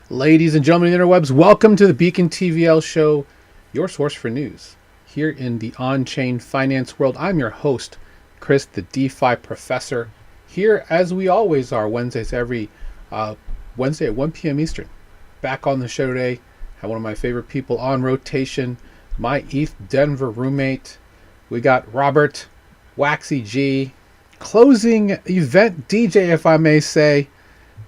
Ladies and gentlemen of the interwebs, welcome to the Beacon TVL show, your source for news. Here in the on-chain finance world, I'm your host, Chris, the DeFi professor. Here, as we always are, Wednesdays every Wednesday at 1 p.m. Eastern. Back on the show today, have one of my favorite people on rotation, my ETHDenver roommate. We got Robert, Waxy G, closing event DJ, if I may say.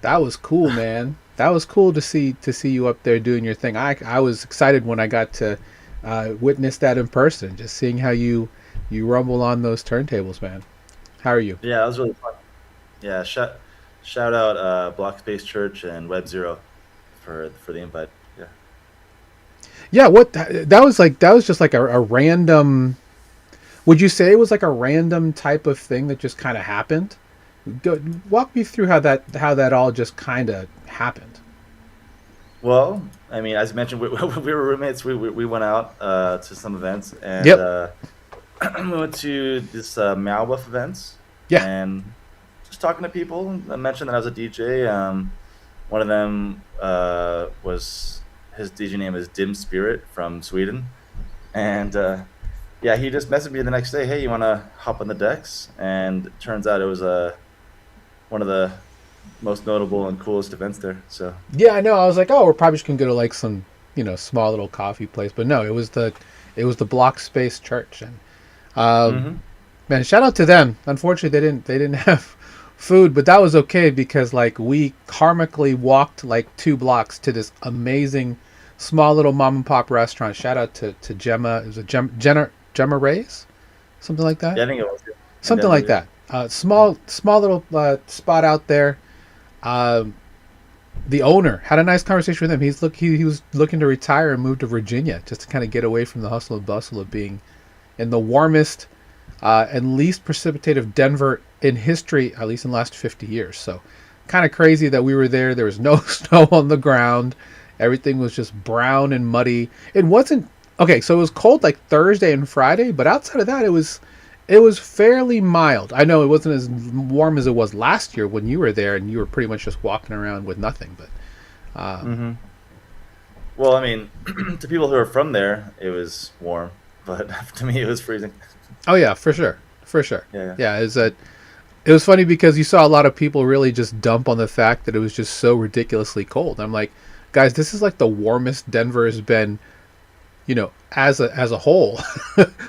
That was cool, man. That was cool to see you up there doing your thing. I was excited when I got to witness that in person, just seeing how you rumble on those turntables, man. How are you? Yeah, that was really fun. Yeah, shout out Block Space Church and Web Zero for the invite. Yeah. Yeah, what that was just like a random. Would you say it was like a random type of thing that just kind of happened? Walk me through how that all just kind of happened. Well, I mean, as you mentioned, we were roommates. We went out to some events, and Yep. we went to this Malbuff events, Yeah. and just talking to people. I mentioned that I was a DJ. One of them was his DJ name is Dim Spirit from Sweden, and yeah, he just messaged me the next day. Hey, you want to hop on the decks? And it turns out it was one of the most notable and coolest events there. So Yeah, I know. I was like, oh, we're probably just gonna go to like some, small little coffee place. But no, it was the Block Space Church, and um, hmm man, shout out to them. Unfortunately, they didn't have food, but that was okay because like we karmically walked like 2 blocks to this amazing small little mom and pop restaurant. Shout out to Gemma. It was a Gemma Ray's, something like that. yeah, I think it was in Something Denver. like Yeah. that. Small little spot out there. Um, the owner had a nice conversation with him. He was looking to retire and move to Virginia just to kind of get away from the hustle and bustle of being in the warmest and least precipitative Denver in history, at least in the last 50 years. So kind of crazy that we were there. There was no snow on the ground. Everything was just brown and muddy. It wasn't okay. So it was cold like Thursday and Friday, but outside of that, it was fairly mild. I know it wasn't as warm as it was last year when you were there and you were pretty much just walking around with nothing. But hmm Well, I mean, to people who are from there, it was warm, but to me, it was freezing. oh yeah, for sure, for sure. Yeah. Yeah, it was funny because you saw a lot of people really just dump on the fact that it was just so ridiculously cold. I'm like, guys, this is like the warmest Denver has been, as a whole,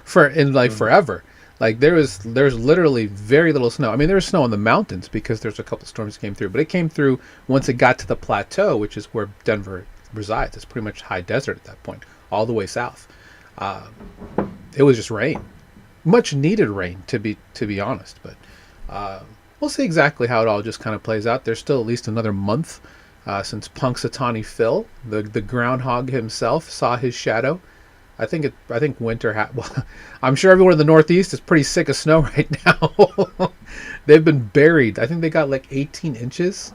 for in like hmm forever. Like there's literally very little snow. I mean, there was snow on the mountains because there's a couple storms that came through, but it came through once it got to the plateau, which is where Denver resides. It's pretty much high desert at that point, all the way south. Uh, it was just rain, much needed rain to be honest. But we'll see exactly how it all just kind of plays out. There's still at least another month since Punxsutawney Phil, the groundhog himself, saw his shadow. I think winter. Well, I'm sure everyone in the Northeast is pretty sick of snow right now. They've been buried. I think they got like 18 inches,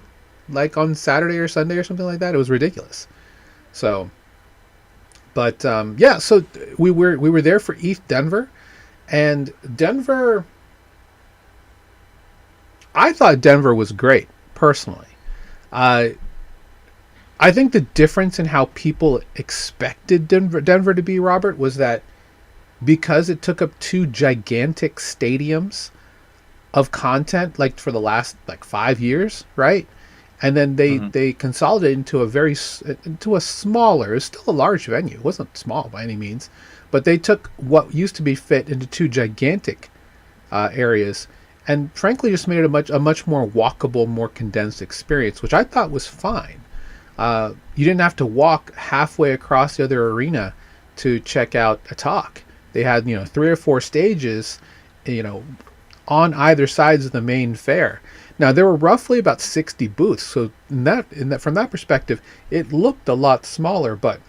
like on Saturday or Sunday or something like that. It was ridiculous. So, but yeah. So we were there for ETHDenver, and Denver. I thought Denver was great personally. Uh, I think the difference in how people expected Denver to be, Robert, was that because it took up 2 gigantic stadiums of content, like for the last like 5 years, right? And then they hmm they consolidated into a smaller. It's still a large venue. It wasn't small by any means, but they took what used to be fit into 2 gigantic areas, and frankly, just made it a much more walkable, more condensed experience, which I thought was fine. You didn't have to walk halfway across the other arena to check out a talk. They had 3 or 4 stages, you know, on either sides of the main fair. Now there were roughly about 60 booths, so in that from that perspective, it looked a lot smaller. But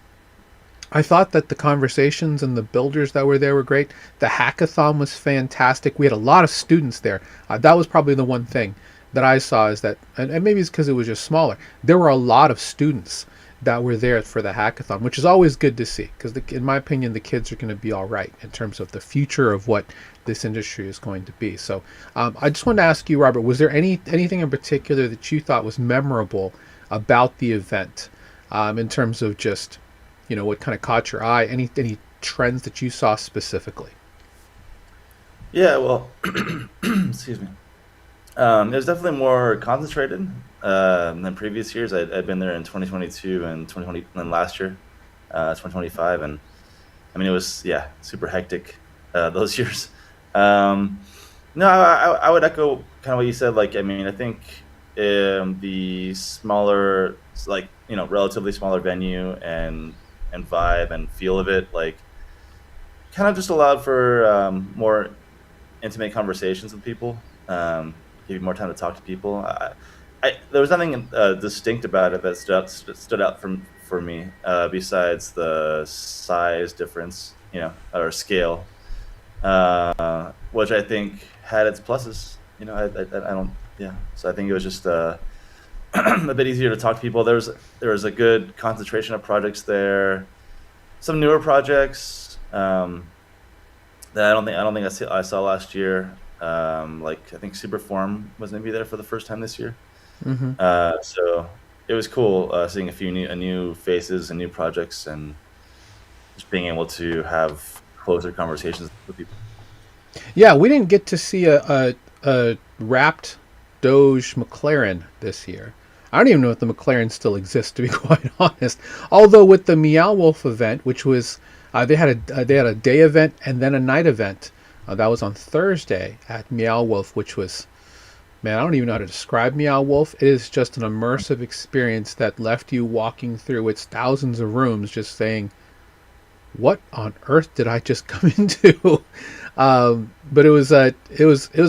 I thought that the conversations and the builders that were there were great. The hackathon was fantastic. We had a lot of students there. That was probably the one thing that I saw is that, and maybe it's because it was just smaller. There were a lot of students that were there for the hackathon, which is always good to see because, in my opinion, the kids are going to be all right in terms of the future of what this industry is going to be. So, I just wanted to ask you, Robert, was there anything in particular that you thought was memorable about the event? in terms of just, what kind of caught your eye? Any trends that you saw specifically? Yeah, well, excuse me. It was definitely more concentrated than previous years. I'd been there in 2022 and 2020, and last year, 2025, and I mean it was, yeah, super hectic those years. Um, no, I would echo kind of what you said. Like, I mean, I think the smaller, like, relatively smaller venue and vibe and feel of it, like, kind of just allowed for more intimate conversations with people. Give you more time to talk to people. There was nothing distinct about it that stood out for me besides the size difference, or scale, which I think had its pluses. I don't. Yeah, so I think it was just a bit easier to talk to people. There was a good concentration of projects there. Some newer projects. That I saw last year. Like, I think Superform was maybe there for the first time this year. Mm-hmm. So it was cool seeing a few new faces and new projects, and just being able to have closer conversations with people. Yeah, we didn't get to see a wrapped Doge McLaren this year. I don't even know if the McLaren still exists, to be quite honest. Although with the Meow Wolf event, which was they had a day event and then a night event. That was on Thursday at Meow Wolf, which was, man, I don't even know how to describe Meow Wolf. It is just an immersive experience that left you walking through its thousands of rooms, just saying, "What on earth did I just come into?" But it was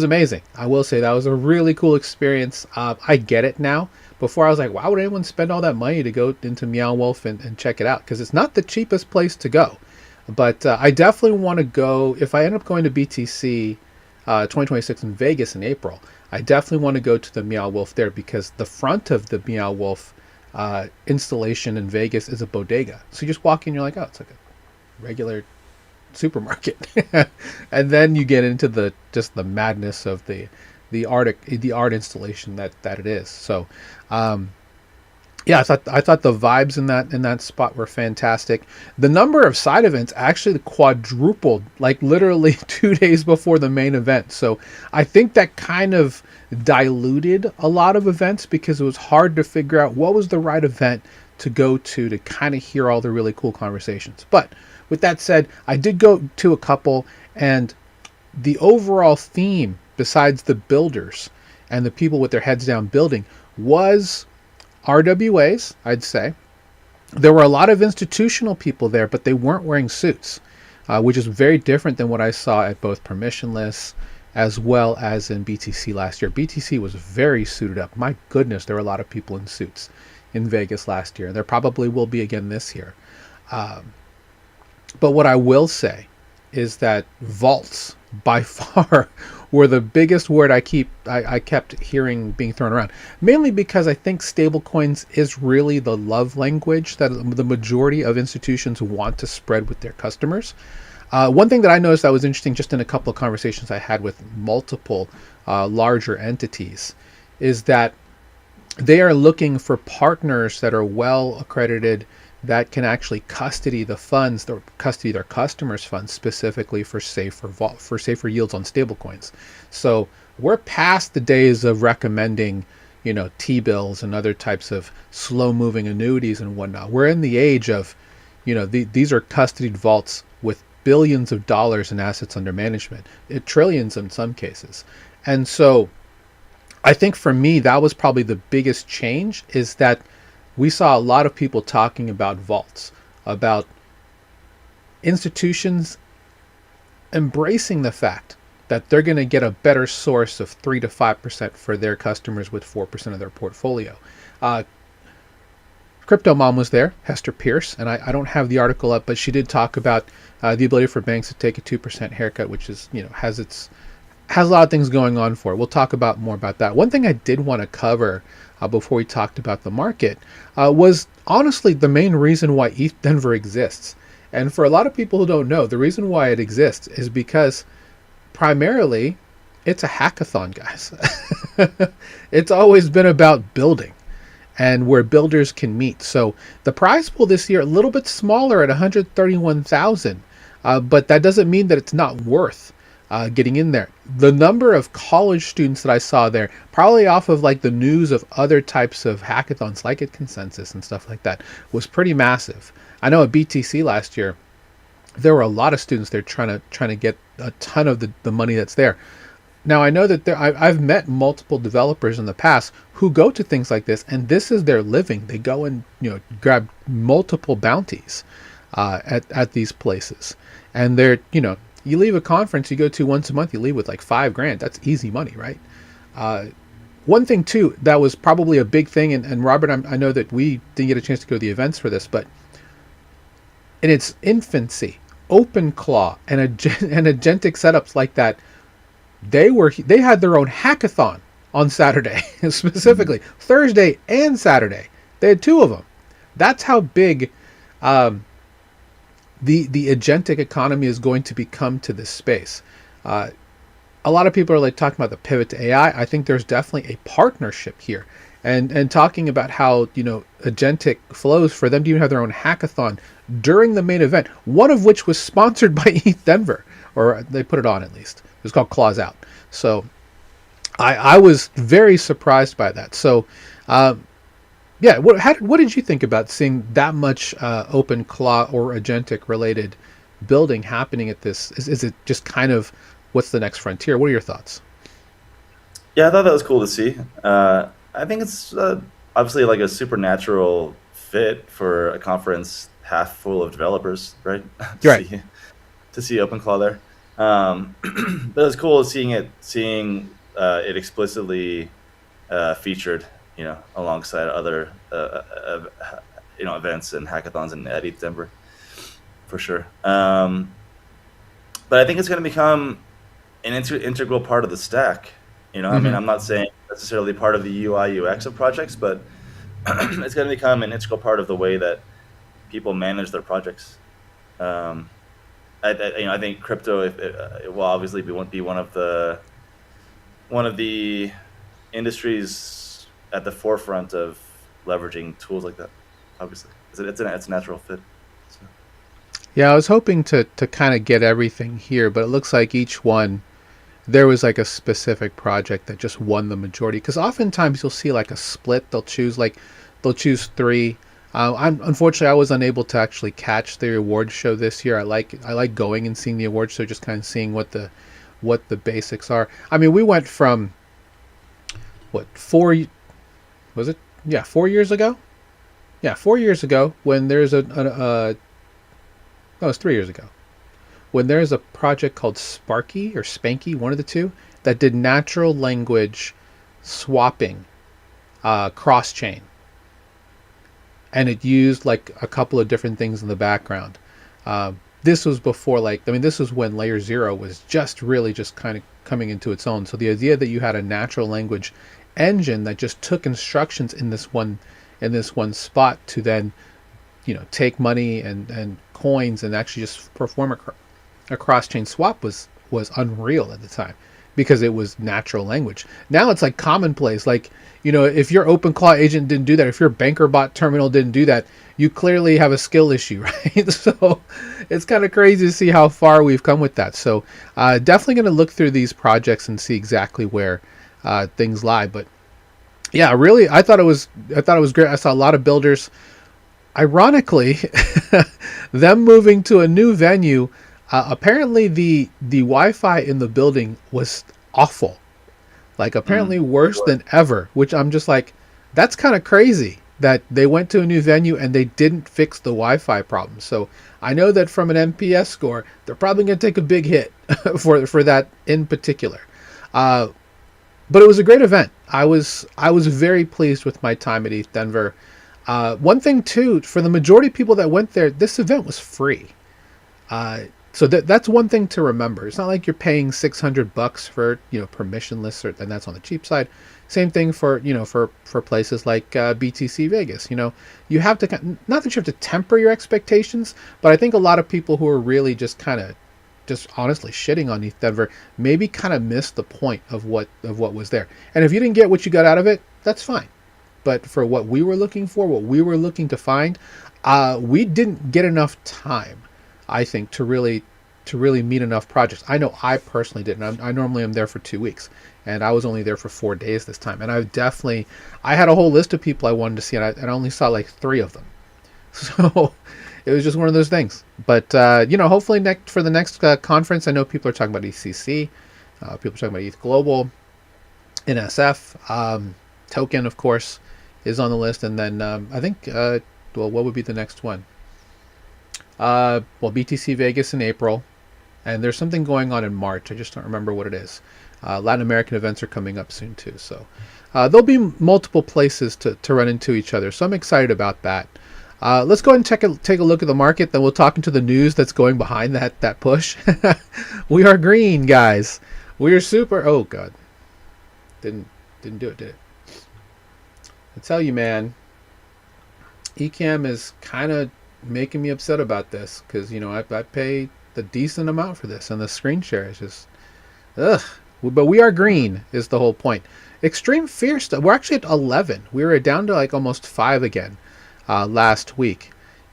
amazing. I will say that was a really cool experience. I get it now. Before I was like, why would anyone spend all that money to go into Meow Wolf and check it out? Because it's not the cheapest place to go. But I definitely want to go. If I end up going to BTC 2026 in Vegas in April, I definitely want to go to the Meow Wolf there, because the front of the Meow Wolf installation in Vegas is a bodega. So you just walk in, you're like, oh, it's like a regular supermarket. And then you get into the madness of the art installation that it is. So yeah, I thought the vibes in that spot were fantastic. The number of side events actually quadrupled, like literally 2 days before the main event. So I think that kind of diluted a lot of events, because it was hard to figure out what was the right event to go to kind of hear all the really cool conversations. But with that said, I did go to a couple, and the overall theme, besides the builders and the people with their heads down building, was RWAs, I'd say. There were a lot of institutional people there, but they weren't wearing suits, which is very different than what I saw at both Permissionless as well as in BTC last year. BTC was very suited up. My goodness, there were a lot of people in suits in Vegas last year. There probably will be again this year. But what I will say is that vaults by far were the biggest word I kept hearing being thrown around. Mainly because I think stablecoins is really the love language that the majority of institutions want to spread with their customers. One thing that I noticed that was interesting, just in a couple of conversations I had with multiple larger entities, is that they are looking for partners that are well accredited, that can actually custody the funds, or custody their customers' funds, specifically for safer yields on stablecoins. So we're past the days of recommending, T-bills and other types of slow-moving annuities and whatnot. We're in the age of, these are custodied vaults with billions of dollars in assets under management, trillions in some cases. And so I think for me, that was probably the biggest change, is that we saw a lot of people talking about vaults, about institutions embracing the fact that they're going to get a better source of 3 to 5% for their customers with 4% of their portfolio. Crypto Mom was there, Hester Pierce, and I don't have the article up, but she did talk about the ability for banks to take a 2% haircut, which is, has a lot of things going on for it. We'll talk about more about that. One thing I did want to cover before we talked about the market was honestly the main reason why ETHDenver exists. And for a lot of people who don't know, the reason why it exists is because primarily it's a hackathon, guys. It's always been about building. and where builders can meet. So the prize pool this year a little bit smaller at 131,000, but that doesn't mean that it's not worth getting in there. The number of college students that I saw there, probably off of like the news of other types of hackathons like at Consensus and stuff like that, was pretty massive. I know at BTC last year there were a lot of students there trying to get a ton of the money that's there. Now I know that I've met multiple developers in the past who go to things like this, and this is their living. They go and grab multiple bounties at these places, and they're you leave a conference you go to once a month, you leave with like $5,000. That's easy money, right? One thing too that was probably a big thing, and Robert, I know that we didn't get a chance to go to the events for this, but in its infancy, OpenClaw and agentic setups like that, they had their own hackathon on Saturday, specifically Thursday and Saturday. They had two of them. That's how big the agentic economy is going to become to this space. A lot of people are like talking about the pivot to AI. I think there's definitely a partnership here, and talking about how agentic flows for them to even have their own hackathon during the main event, one of which was sponsored by ETHDenver, or they put it on at least. It was called Claws Out. So I was very surprised by that. So yeah, what did you think about seeing that much open claw or agentic related building happening at this? Is it just kind of what's the next frontier? What are your thoughts? Yeah, I thought that was cool to see. I think it's obviously like a supernatural fit for a conference half full of developers, right? You're right. To see OpenClaw there. But it was cool seeing it explicitly featured, alongside other events and hackathons at ETHDenver, for sure. But I think it's going to become an integral part of the stack. I mean, I'm not saying necessarily part of the UI UX of projects, but it's going to become an integral part of the way that people manage their projects. I think crypto it will obviously be one of the industries at the forefront of leveraging tools like that. Obviously, it's a natural fit. So. Yeah, I was hoping to kind of get everything here, but it looks like each one there was like a specific project that just won the majority. Because oftentimes you'll see like a split. They'll choose three. Unfortunately, I was unable to actually catch the award show this year. I like going and seeing the award show, just kind of seeing what the basics are. I mean, we went from what, was it? Yeah, 4 years ago. Yeah, 4 years ago when there's no, it's 3 years ago when there's a project called Sparky or Spanky, one of the two, that did natural language swapping cross chain. And it used like a couple of different things in the background. This was before, this was when Layer 0 was just really just kind of coming into its own. So the idea that you had a natural language engine that just took instructions in this one spot to then, take money and coins and actually just perform a cross-chain swap was unreal at the time, because it was natural language. Now it's like commonplace. Like, if your OpenClaw agent didn't do that, if your banker bot terminal didn't do that, you clearly have a skill issue, right? So it's kind of crazy to see how far we've come with that. So definitely going to look through these projects and see exactly where things lie. But yeah, really, I thought it was great. I saw a lot of builders. Ironically, them moving to a new venue. Apparently the Wi-Fi in the building was awful. Like apparently worse than ever, which I'm just like, that's kind of crazy that they went to a new venue and they didn't fix the Wi-Fi problem. So I know that from an MPS score, they're probably going to take a big hit for that in particular. But it was a great event. I was very pleased with my time at ETHDenver. One thing too, for the majority of people that went there, this event was free. So that's one thing to remember. It's not like you're paying $600 for permissionless, and that's on the cheap side. Same thing for for places like BTC Vegas. You have to, not that you have to temper your expectations, but I think a lot of people who are really just honestly shitting on ETHDenver maybe kind of missed the point of what was there. And if you didn't get what you got out of it, that's fine. but for what we were looking for, what we were looking to find, we didn't get enough time, I think, to really meet enough projects. I know I personally didn't. I normally am there for 2 weeks, and I was only there for 4 days this time. And I had a whole list of people I wanted to see, and I only saw like 3 of them. So it was just one of those things. But hopefully for the next conference, I know people are talking about ECC, people are talking about ETH Global, NSF, Token, of course, is on the list, and then I think, what would be the next one? BTC Vegas in April, and there's something going on in March. I just don't remember what it is. Latin American events are coming up soon too, so there'll be multiple places to run into each other. So I'm excited about that. Let's go ahead and take a look at the market. Then we'll talk into the news that's going behind that push. We are green, guys. We are super. Oh God, didn't do it, did it? I tell you, man, Ecamm is kind of making me upset about this because I pay the decent amount for this, and the screen share is just ugh. But we are green is the whole point. Extreme fear stuff. We're actually at 11. We were down to like almost 5 again last week,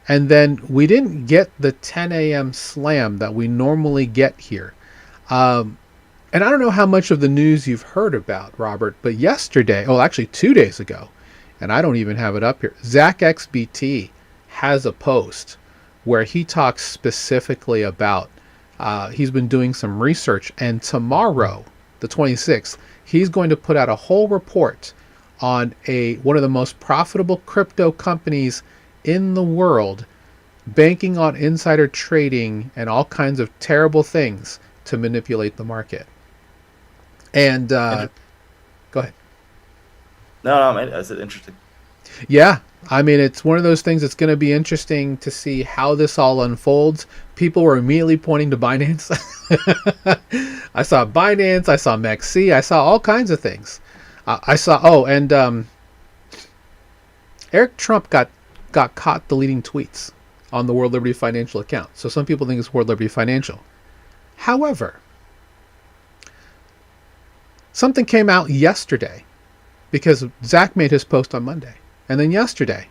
and then we didn't get the 10 a.m. slam that we normally get here. And I don't know how much of the news you've heard about, Robert, but yesterday, actually 2 days ago, and I don't even have it up here, Zach XBT has a post where he talks specifically about, he's been doing some research, and tomorrow, the 26th, he's going to put out a whole report on one of the most profitable crypto companies in the world, banking on insider trading and all kinds of terrible things to manipulate the market. And go ahead. No, that's interesting. Yeah, I mean, it's one of those things that's going to be interesting to see how this all unfolds. People were immediately pointing to Binance. I saw Binance, I saw MEXC, I saw all kinds of things. Eric Trump got caught deleting tweets on the World Liberty Financial account. So some people think it's World Liberty Financial. However, something came out yesterday because Zach made his post on Monday. And then yesterday,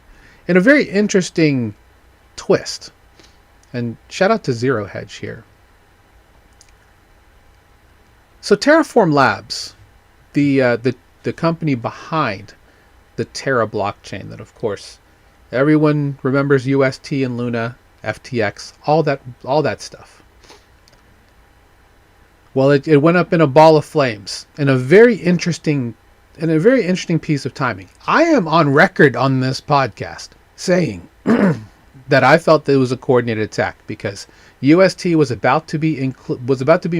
in a very interesting twist, and shout out to Zero Hedge here. So Terraform Labs, the company behind the Terra blockchain that, of course, everyone remembers UST and Luna, FTX, all that stuff. Well, it went up in a ball of flames in a very interesting piece of timing. I am on record on this podcast saying that I felt that it was a coordinated attack because UST was about to be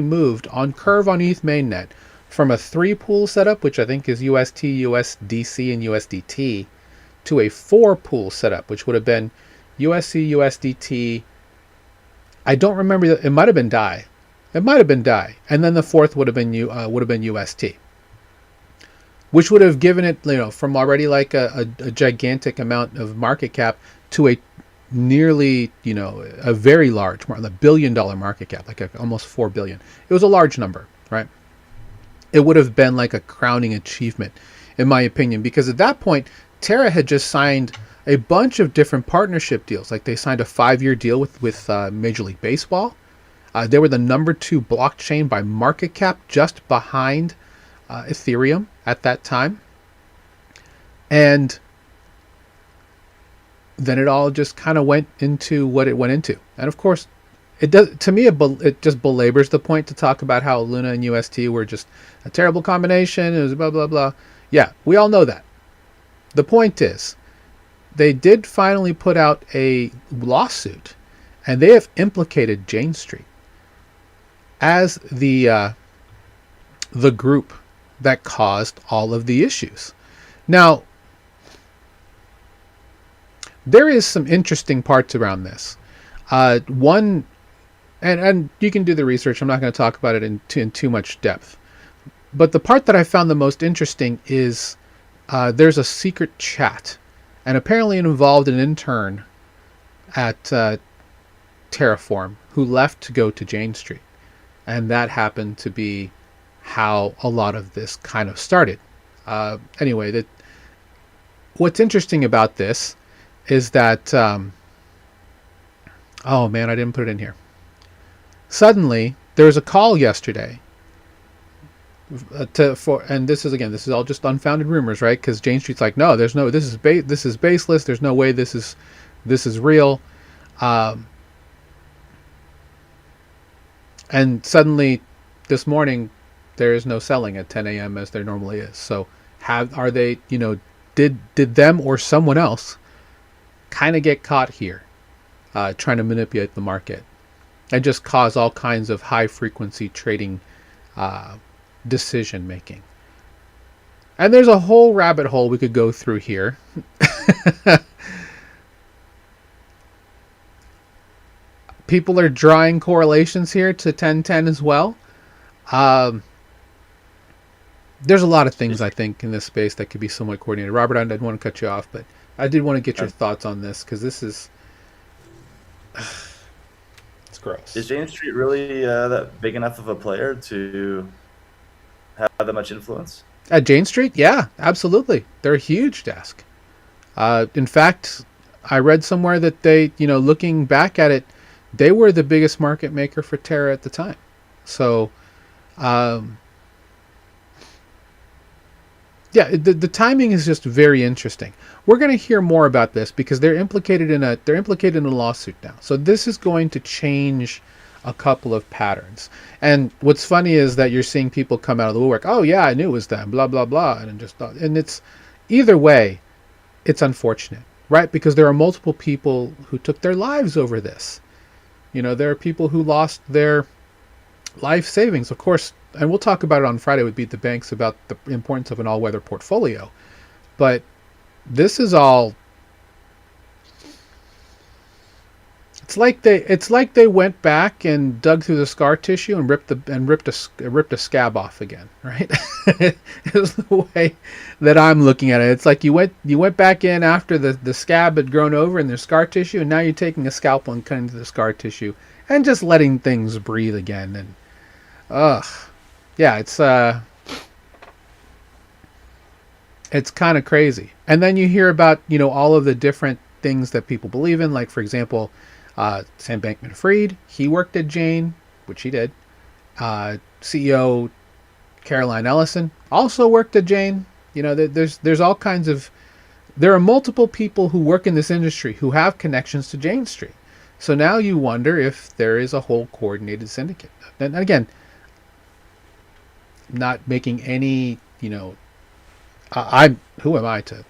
moved on Curve on ETH mainnet from a 3-pool setup, which I think is UST, USDC, and USDT, to a 4-pool setup, which would have been USC, USDT. I don't remember. It might have been DAI. And then the fourth would have been UST, which would have given it, from already like a gigantic amount of market cap to a nearly, a very large, $1 billion market cap, like almost 4 billion. It was a large number, right? It would have been like a crowning achievement, in my opinion, because at that point, Terra had just signed a bunch of different partnership deals. Like they signed a 5-year deal with Major League Baseball. They were the number 2 blockchain by market cap, just behind Ethereum at that time. And then it all just kind of went into what it went into. And of course, it does, to me, it just belabors the point to talk about how Luna and UST were just a terrible combination. It was blah, blah, blah. Yeah, we all know that. The point is, they did finally put out a lawsuit, and they have implicated Jane Street as the group that caused all of the issues. Now, there is some interesting parts around this. One, and you can do the research. I'm not going to talk about it in too much depth. But the part that I found the most interesting is there's a secret chat, and apparently it involved an intern at Terraform who left to go to Jane Street. And that happened to be how a lot of this kind of started. Anyway, what's interesting about this is that oh man, I didn't put it in here. Suddenly, there was a call yesterday and this is all just unfounded rumors, right? Because Jane Street's like, no, there's no, this is baseless. There's no way this is real. Um, and suddenly, this morning, there is no selling at 10 a.m. as there normally is. So, are they, did them or someone else kind of get caught here, trying to manipulate the market and just cause all kinds of high frequency trading decision making? And there's a whole rabbit hole we could go through here. People are drawing correlations here to 1010 as well. Um, there's a lot of things I think in this space that could be somewhat coordinated. Robert, I didn't want to cut you off, but I did want to get your thoughts on this because this is it's gross. Is Jane Street really that big enough of a player to have that much influence? At Jane Street, yeah, absolutely. They're a huge desk. In fact, I read somewhere that they, looking back at it, they were the biggest market maker for Terra at the time. So, yeah, the timing is just very interesting. We're going to hear more about this because they're implicated in a lawsuit now. So this is going to change a couple of patterns. And what's funny is that you're seeing people come out of the woodwork. Oh yeah, I knew it was them. Blah blah blah. And it's either way, it's unfortunate, right? Because there are multiple people who took their lives over this. There are people who lost their life savings, of course, and we'll talk about it on Friday with Beat the Banks about the importance of an all-weather portfolio. But this is all. It's like they went back and dug through the scar tissue and ripped a scab off again, right? Is the way that I'm looking at it. It's like you went back in after the scab had grown over in their scar tissue, and now you're taking a scalpel and cutting through the scar tissue and just letting things breathe again. And yeah, it's kind of crazy. And then you hear about all of the different things that people believe in, like for example. Sam Bankman-Fried, he worked at Jane, which he did. CEO Caroline Ellison also worked at Jane. There's all kinds of. There are multiple people who work in this industry who have connections to Jane Street. So now you wonder if there is a whole coordinated syndicate. And again, not making any. Who am I to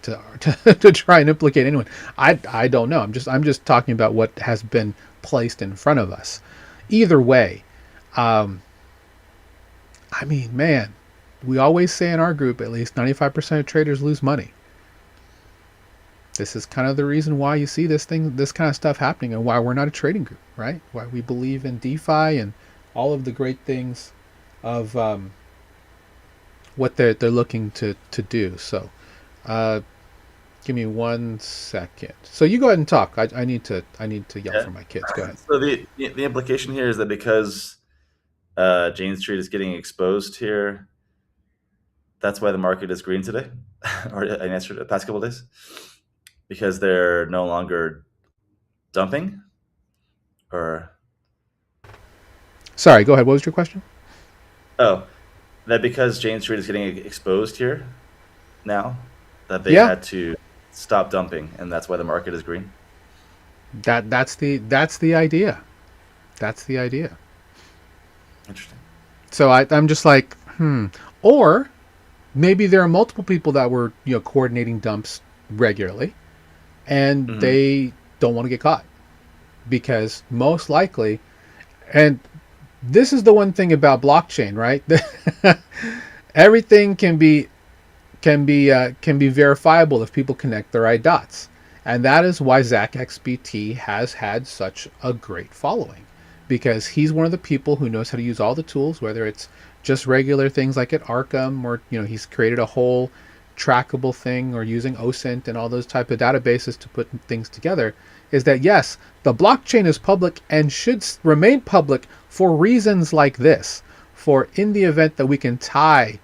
try and implicate anyone? I don't know. I'm just talking about what has been placed in front of us. Either way, I mean, man, we always say in our group at least 95% of traders lose money. This is kind of the reason why you see this kind of stuff happening, and why we're not a trading group, right? Why we believe in DeFi and all of the great things of what they're looking to do. So give me 1 second. So you go ahead and talk. I need to yell for my kids. Go ahead. So the implication here is that because Jane Street is getting exposed here, that's why the market is green today, or in answer to the past couple of days, because they're no longer dumping. Or sorry, go ahead. What was your question? Oh, that because Jane Street is getting exposed here now, that they had to stop dumping, and that's why the market is green. That's the idea. That's the idea. Interesting. So I'm just like, or maybe there are multiple people that were coordinating dumps regularly, and they don't want to get caught, because most likely, and this is the one thing about blockchain, right? Everything can be verifiable if people connect the right dots, and that is why ZachXBT has had such a great following, because he's one of the people who knows how to use all the tools, whether it's just regular things like at Arkham, or he's created a whole trackable thing, or using OSINT and all those type of databases to put things together. Is that yes, the blockchain is public and should remain public for reasons like this. For in the event that we can tie,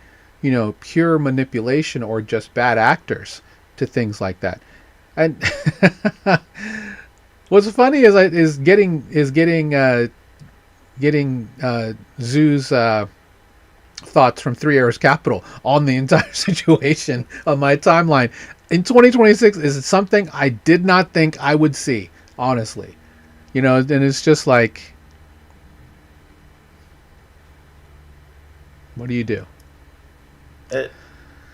pure manipulation or just bad actors to things like that. And what's funny is getting Zoo's thoughts from Three Arrows Capital on the entire situation on my timeline in 2026 is something I did not think I would see, honestly. And it's just like, what do you do? It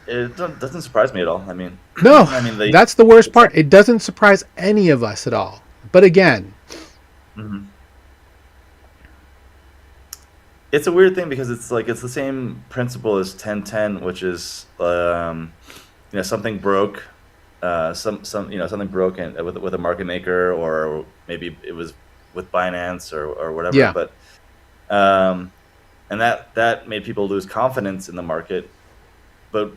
doesn't surprise me at all. I mean, No, I mean that's the worst part. It doesn't surprise any of us at all. But again, mhm. It's a weird thing because it's like it's the same principle as 1010, which is something broke, something broke with a market maker, or maybe it was with Binance or whatever. yeah, But and that made people lose confidence in the market. But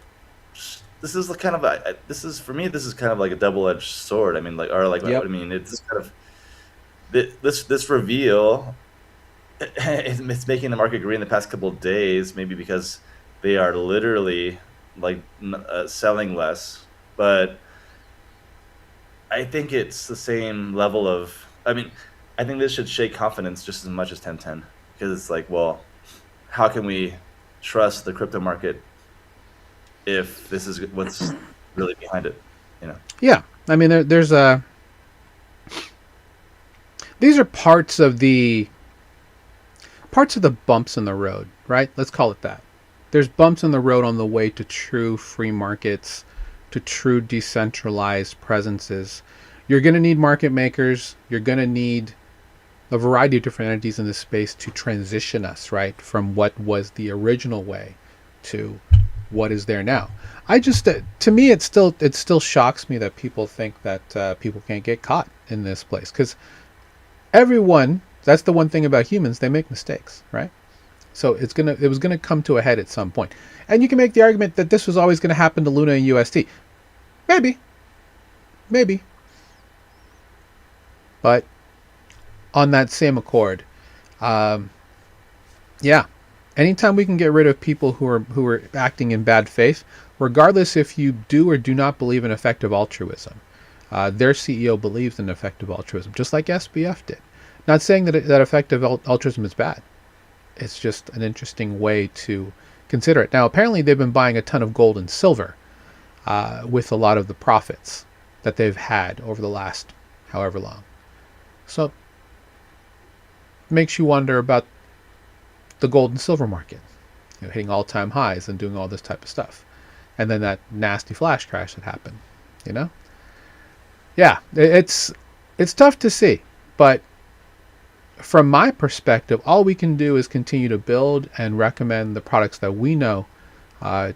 this is kind of this is for me, this is kind of like a double-edged sword. I mean, like, or like, I yep. mean, it's kind of this reveal. It's making the market green the past couple of days, maybe because they are literally like selling less. But I think it's the same level of. I mean, I think this should shake confidence just as much as 1010, because it's like, well, how can we trust the crypto market if this is what's really behind it? Yeah. I mean, these are parts of the bumps in the road, right? Let's call it that. There's bumps in the road on the way to true free markets, to true decentralized presences. You're going to need market makers. You're going to need a variety of different entities in this space to transition us, right, from what was the original way to what is there now. To me, it still shocks me that people think that people can't get caught in this place, because everyone. That's the one thing about humans; they make mistakes, right? So it was gonna come to a head at some point, and you can make the argument that this was always going to happen to Luna and UST. Maybe, but on that same accord, yeah, anytime we can get rid of people who are acting in bad faith, regardless if you do or do not believe in effective altruism, their CEO believes in effective altruism, just like SBF did. Not saying that effective altruism is bad. It's just an interesting way to consider it. Now, apparently, they've been buying a ton of gold and silver with a lot of the profits that they've had over the last however long. So, it makes you wonder about the gold and silver market, hitting all-time highs and doing all this type of stuff, and then that nasty flash crash that happened. Yeah, it's tough to see, but from my perspective, all we can do is continue to build and recommend the products that we know, are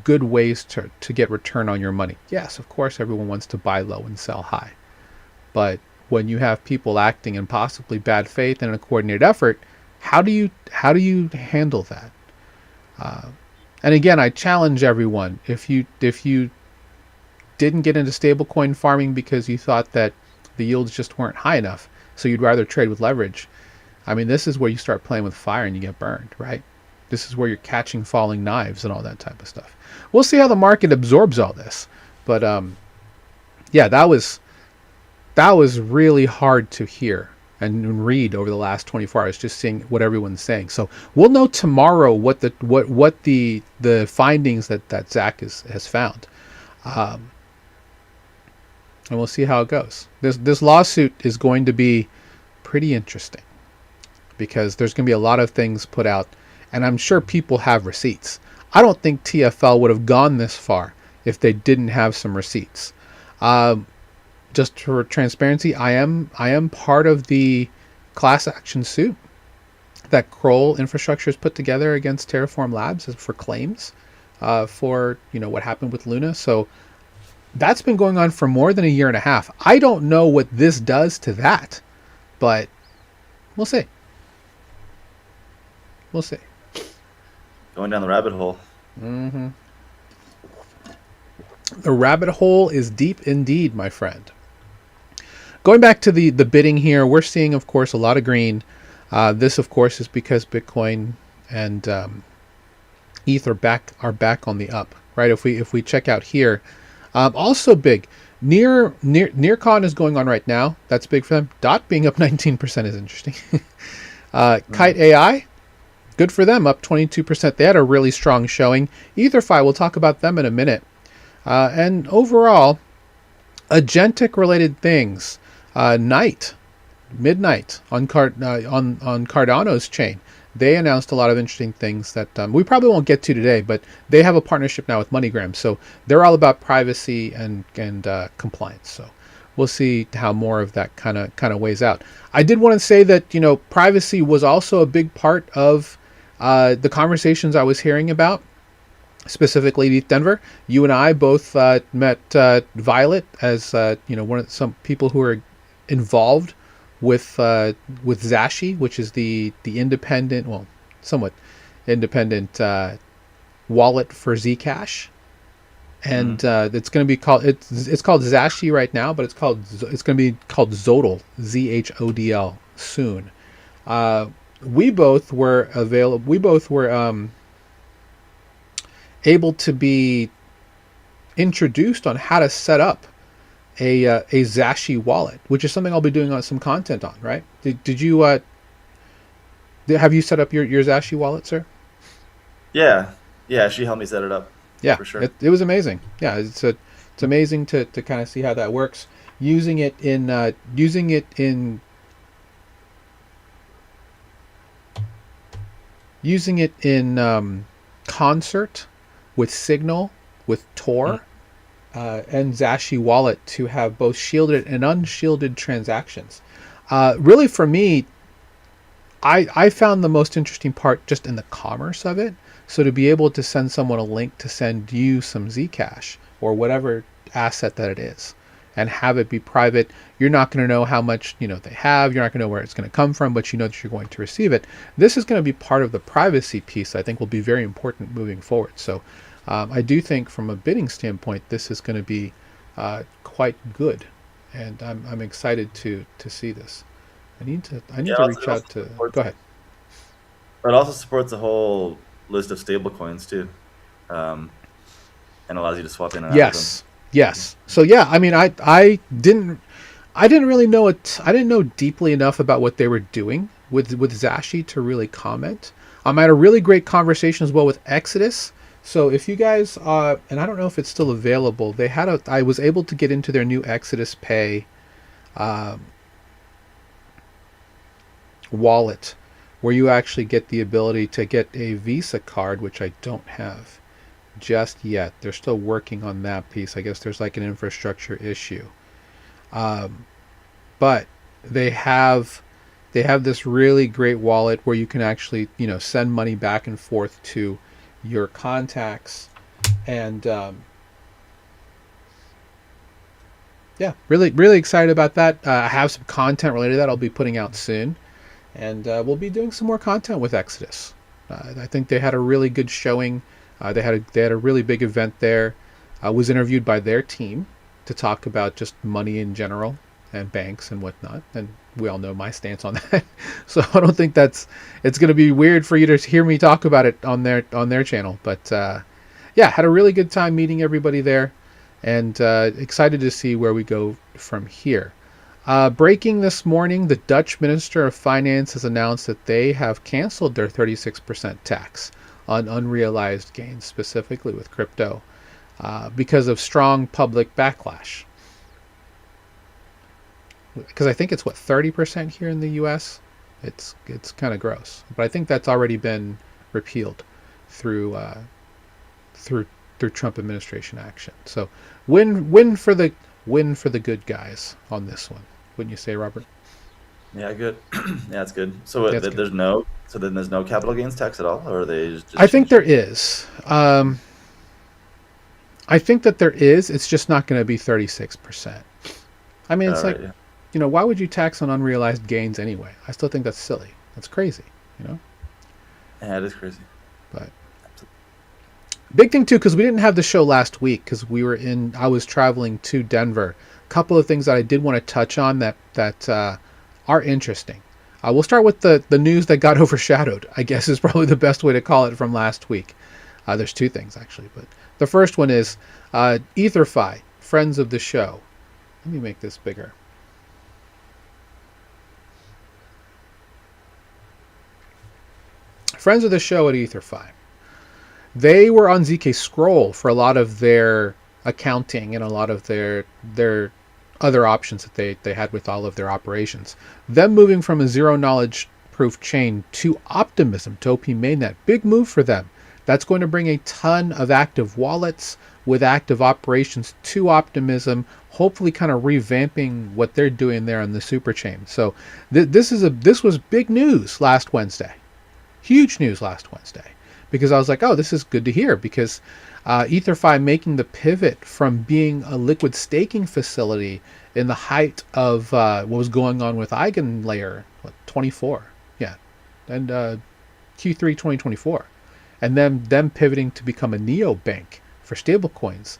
good ways to get return on your money. Yes, of course, everyone wants to buy low and sell high, but when you have people acting in possibly bad faith and in a coordinated effort, how do you handle that? And again, I challenge everyone: if you didn't get into stablecoin farming because you thought that the yields just weren't high enough, so you'd rather trade with leverage, I mean, this is where you start playing with fire and you get burned, right? This is where you're catching falling knives and all that type of stuff. We'll see how the market absorbs all this, but yeah, that was really hard to hear and read over the last 24 hours, just seeing what everyone's saying. So we'll know tomorrow what the findings that Zach has found. And we'll see how it goes. This lawsuit is going to be pretty interesting, because there's going to be a lot of things put out, and I'm sure people have receipts. I don't think TFL would have gone this far if they didn't have some receipts. Just for transparency, I am part of the class action suit that Kroll Infrastructure has put together against Terraform Labs for claims for what happened with Luna. So that's been going on for more than a year and a half. I don't know what this does to that, but we'll see. We'll see. Going down the rabbit hole. Mm-hmm. The rabbit hole is deep indeed, my friend. Going back to the bidding here, we're seeing, of course, a lot of green. This, of course, is because Bitcoin and ETH are back on the up, right? If we check out here, also big. Nearcon is going on right now. That's big for them. Dot being up 19% is interesting. Kite AI, good for them, up 22%. They had a really strong showing. EtherFi, we'll talk about them in a minute. And overall, agentic related things. Midnight on Cardano's chain. They announced a lot of interesting things that we probably won't get to today, but they have a partnership now with MoneyGram, so they're all about privacy and compliance. So we'll see how more of that kind of weighs out. I did want to say that privacy was also a big part of the conversations I was hearing about, specifically ETHDenver. You and I both met Violet as one of some people who are involved with Zashi, which is the independent, well, somewhat independent wallet for Zcash, and it's going to be called it's called Zashi right now, but it's going to be called Zodl, Zhodl, soon. We both were available. We both were able to be introduced on how to set up a Zashi wallet, which is something I'll be doing some content on. Right? Did you have you set up your Zashi wallet, sir? Yeah, she helped me set it up. Yeah, for sure. It was amazing. Yeah, it's amazing to kind of see how that works. Using it in concert with Signal, with Tor, and Zashi Wallet to have both shielded and unshielded transactions. Really, for me, I found the most interesting part just in the commerce of it. So to be able to send someone a link to send you some Zcash or whatever asset that it is, and have it be private, you're not going to know how much they have. You're not going to know where it's going to come from, but you know that you're going to receive it. This is going to be part of the privacy piece. I think will be very important moving forward. So I do think from a bidding standpoint, this is going to be quite good, and I'm excited to see this. I need to reach out to. Go ahead. It also supports a whole list of stable coins too, and allows you to swap in and out of them. Yes. So yeah, I mean, I didn't really know it. I didn't know deeply enough about what they were doing with Zashi to really comment. I had a really great conversation as well with Exodus. So if you guys, and I don't know if it's still available, I was able to get into their new Exodus Pay wallet, where you actually get the ability to get a Visa card, which I don't have just yet. They're still working on that piece. I guess there's like an infrastructure issue. But they have this really great wallet where you can actually, send money back and forth to your contacts, and yeah, really, really excited about that. I have some content related to that I'll be putting out soon. And we'll be doing some more content with Exodus. I think they had a really good showing. They had a really big event there. I was interviewed by their team to talk about just money in general and banks and whatnot. And we all know my stance on that. So I don't think it's going to be weird for you to hear me talk about it on their channel. But yeah, had a really good time meeting everybody there, and excited to see where we go from here. Breaking this morning, the Dutch Minister of Finance has announced that they have canceled their 36% tax on unrealized gains, specifically with crypto, because of strong public backlash. Because I think it's 30% here in the U.S. It's kind of gross, but I think that's already been repealed through Trump administration action. So win for the good guys on this one. Wouldn't you say, Robert? Yeah, good. Yeah, it's good. So That's there's no capital gains tax at all, or are they just I think there is. I think that there is. It's just not going to be 36%. I mean, it's why would you tax on unrealized gains anyway? I still think that's silly. That's crazy, Yeah, it is crazy. But big thing too, because we didn't have the show last week because I was traveling to Denver. Couple of things that I did want to touch on that are interesting. We'll start with the news that got overshadowed, I guess is probably the best way to call it, from last week. There's two things actually, but the first one is EtherFi, friends of the show. Let me make this bigger. Friends of the show at EtherFi. They were on ZK Scroll for a lot of their accounting and a lot of their other options that they had with all of their operations. Them moving from a zero knowledge proof chain to Optimism, to OP mainnet, big move for them. That's going to bring a ton of active wallets with active operations to Optimism, hopefully kind of revamping what they're doing there on the super chain. So this was big news last Wednesday. Huge news last Wednesday, because I was like, oh, this is good to hear, because EtherFi making the pivot from being a liquid staking facility in the height of what was going on with EigenLayer 24, yeah, and Q3 2024, and then them pivoting to become a neobank for stablecoins.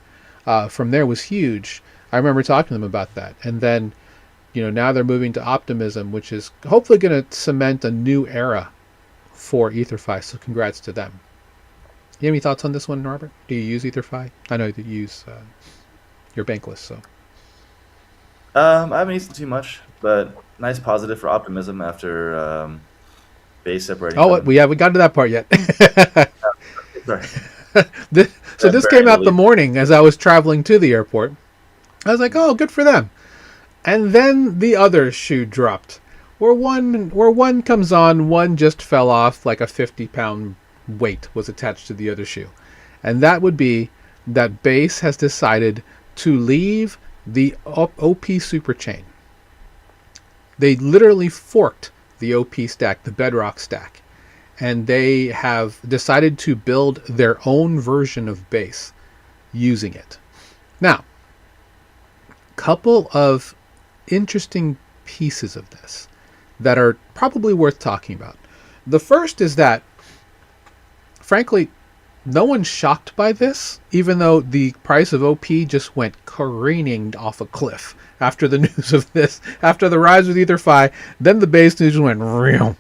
From there was huge. I remember talking to them about that, and then now they're moving to Optimism, which is hopefully going to cement a new era for EtherFi. So congrats to them. You have any thoughts on this one, Robert? Do you use EtherFi? I know that you use your Bankless. So I haven't used it too much, but nice positive for Optimism after base separating. Oh, we got to that part yet. Sorry. So this came out the morning as I was traveling to the airport. I was like, oh, good for them. And then the other shoe dropped. Where one comes on, one just fell off like a 50-pound weight was attached to the other shoe. And that would be that Base has decided to leave the OP superchain. They literally forked the OP stack, the Bedrock stack, and they have decided to build their own version of Base using it. Now, couple of interesting pieces of this that are probably worth talking about. The first is that, frankly, no one's shocked by this, even though the price of OP just went careening off a cliff after the news of this. After the rise with EtherFi, then the base news went real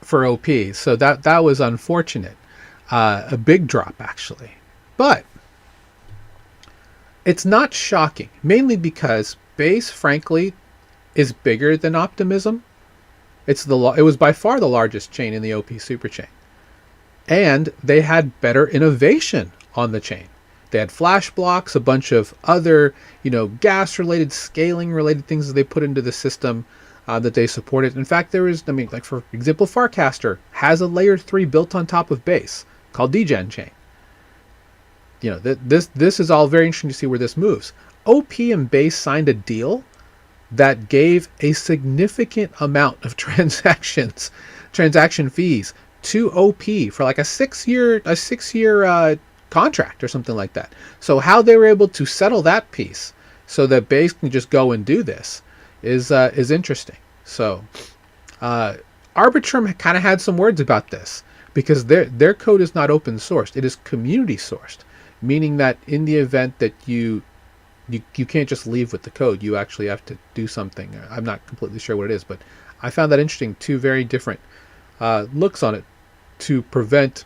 for OP. So that was unfortunate. A big drop, actually. But it's not shocking, mainly because Base, frankly, is bigger than Optimism. It was by far the largest chain in the OP superchain. And they had better innovation on the chain. They had flash blocks, a bunch of other, gas-related, scaling-related things that they put into the system that they supported. In fact, there is, like for example, Farcaster has a layer 3 built on top of Base called Degen Chain. This is all very interesting to see where this moves. OP and Base signed a deal that gave a significant amount of transaction fees to OP for like a 6-year contract or something like that. So how they were able to settle that piece so that Base can just go and do this is interesting. So Arbitrum kind of had some words about this, because their code is not open sourced. It is community sourced, meaning that in the event that you can't just leave with the code. You actually have to do something. I'm not completely sure what it is, but I found that interesting. Two very different looks on it to prevent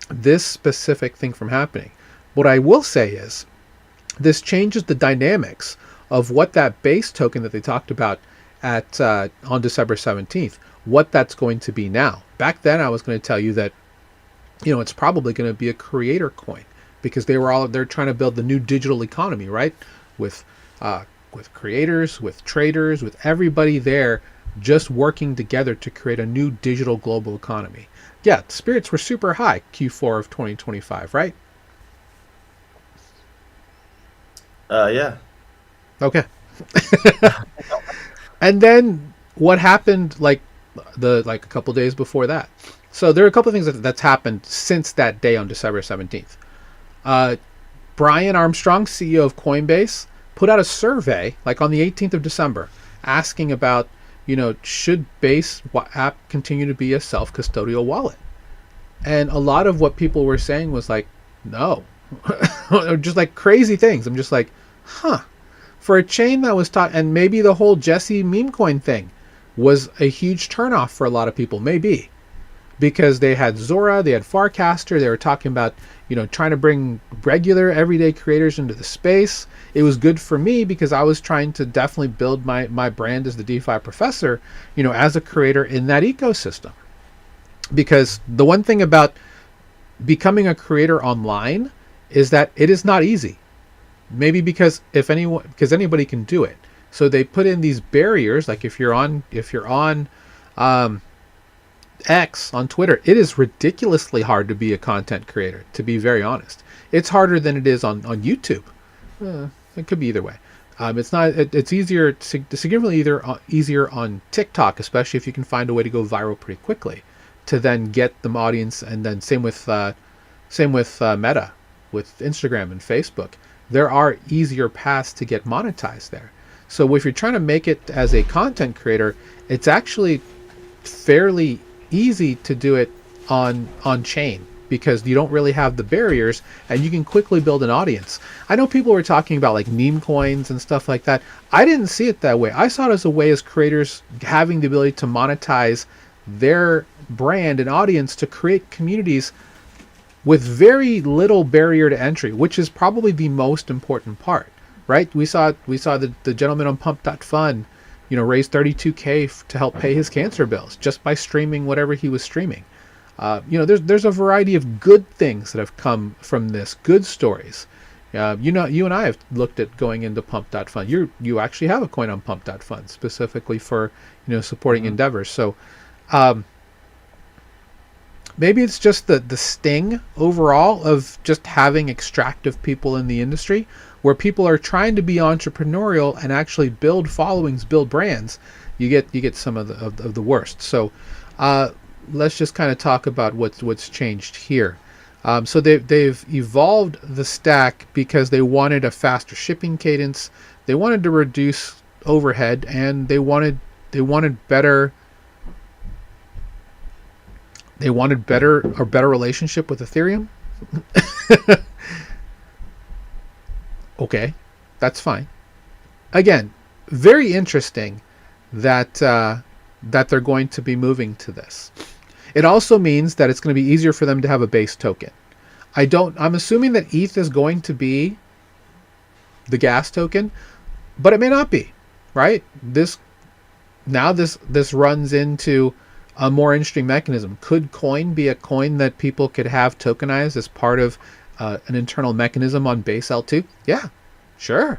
this specific thing from happening. What I will say is this changes the dynamics of what that base token that they talked about at on December 17th, what that's going to be now. Back then I was going to tell you that it's probably going to be a creator coin, because they're trying to build the new digital economy, right? With creators, with traders, with everybody there just working together to create a new digital global economy. Yeah, spirits were super high Q4 of 2025, right? Yeah. Okay. And then what happened like a couple days before that? So there are a couple of things that's happened since that day on December 17th. Brian Armstrong, CEO of Coinbase, put out a survey like on the 18th of December asking about, should Base app continue to be a self-custodial wallet? And a lot of what people were saying was like, no. Just like crazy things. I'm just like, for a chain that was taught, and maybe the whole Jesse meme coin thing was a huge turnoff for a lot of people, maybe. because they had Zora, they had Farcaster, they were talking about, trying to bring regular everyday creators into the space. It was good for me because I was trying to definitely build my brand as the DeFi professor, as a creator in that ecosystem. Because the one thing about becoming a creator online is that it is not easy. Maybe because anybody can do it. So they put in these barriers. Like if you're on X on Twitter, it is ridiculously hard to be a content creator. To be very honest, it's harder than it is on YouTube. It could be either way. It's not. It's easier, significantly easier on TikTok, especially if you can find a way to go viral pretty quickly, to then get the audience. And then same with Meta, with Instagram and Facebook. There are easier paths to get monetized there. So if you're trying to make it as a content creator, it's actually fairly easy to do it on chain, because you don't really have the barriers and you can quickly build an audience. I know people were talking about like meme coins and stuff like that. I didn't see it that way. I saw it as a way as creators having the ability to monetize their brand and audience to create communities with very little barrier to entry, which is probably the most important part, right? We saw the gentleman on Pump.fun, raise 32K to help pay his cancer bills just by streaming whatever he was streaming. There's a variety of good things that have come from this, good stories. You and I have looked at going into Pump.fun. You actually have a coin on Pump.fun specifically for supporting endeavors. So maybe it's just the sting overall of just having extractive people in the industry, where people are trying to be entrepreneurial and actually build followings, build brands. You get some of the worst. So let's just kind of talk about what's changed here. So they've evolved the stack because they wanted a faster shipping cadence. They wanted to reduce overhead, and they wanted better. They wanted a better relationship with Ethereum. Okay, that's fine. Again, very interesting that they're going to be moving to this. It also means that it's going to be easier for them to have a base token. I'm assuming that ETH is going to be the gas token, but it may not be, right? This runs into a more interesting mechanism. Could coin be a coin that people could have tokenized as part of an internal mechanism on base L2? Yeah, sure.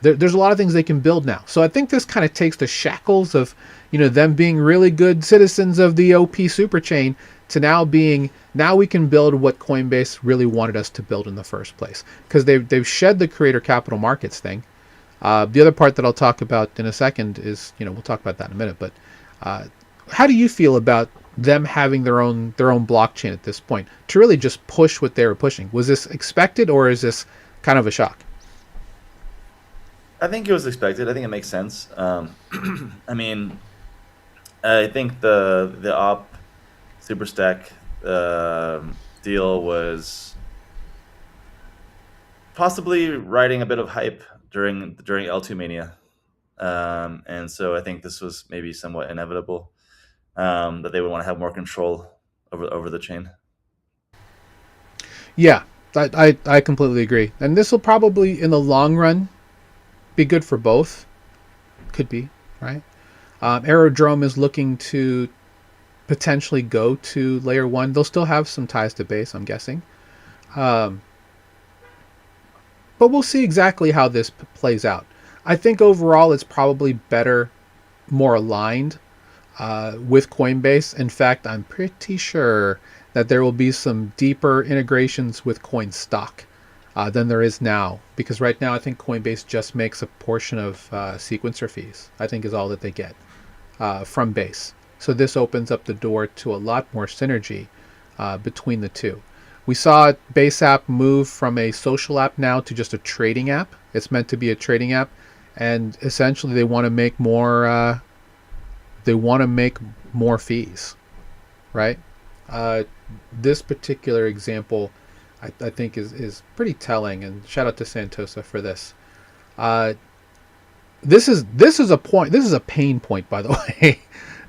There's a lot of things they can build now. So I think this kind of takes the shackles of them being really good citizens of the OP superchain to now we can build what Coinbase really wanted us to build in the first place, because they've shed the creator capital markets thing. The other part that I'll talk about in a second is we'll talk about that in a minute. But how do you feel about them having their own blockchain at this point to really just push what they were pushing? Was this expected, or is this kind of a shock? I think it was expected. I think it makes sense. I mean, I think the op Superstack deal was possibly riding a bit of hype during L2 mania, and so I think this was maybe somewhat inevitable, that they would want to have more control over the chain. Yeah, I completely agree, and this will probably in the long run be good for both. Could be, right? Aerodrome is looking to potentially go to layer 1. They'll still have some ties to base, I'm guessing. But we'll see exactly how this plays out. I think overall it's probably better, more aligned with Coinbase. In fact, I'm pretty sure that there will be some deeper integrations with CoinStock than there is now, because right now I think Coinbase just makes a portion of sequencer fees, I think is all that they get from Base. So this opens up the door to a lot more synergy between the two. We saw Base app move from a social app now to just a trading app. It's meant to be a trading app, and essentially they want to make more. They want to make more fees, right? This particular example, I think is pretty telling, and shout out to Santosa for this. This is a pain point, by the way,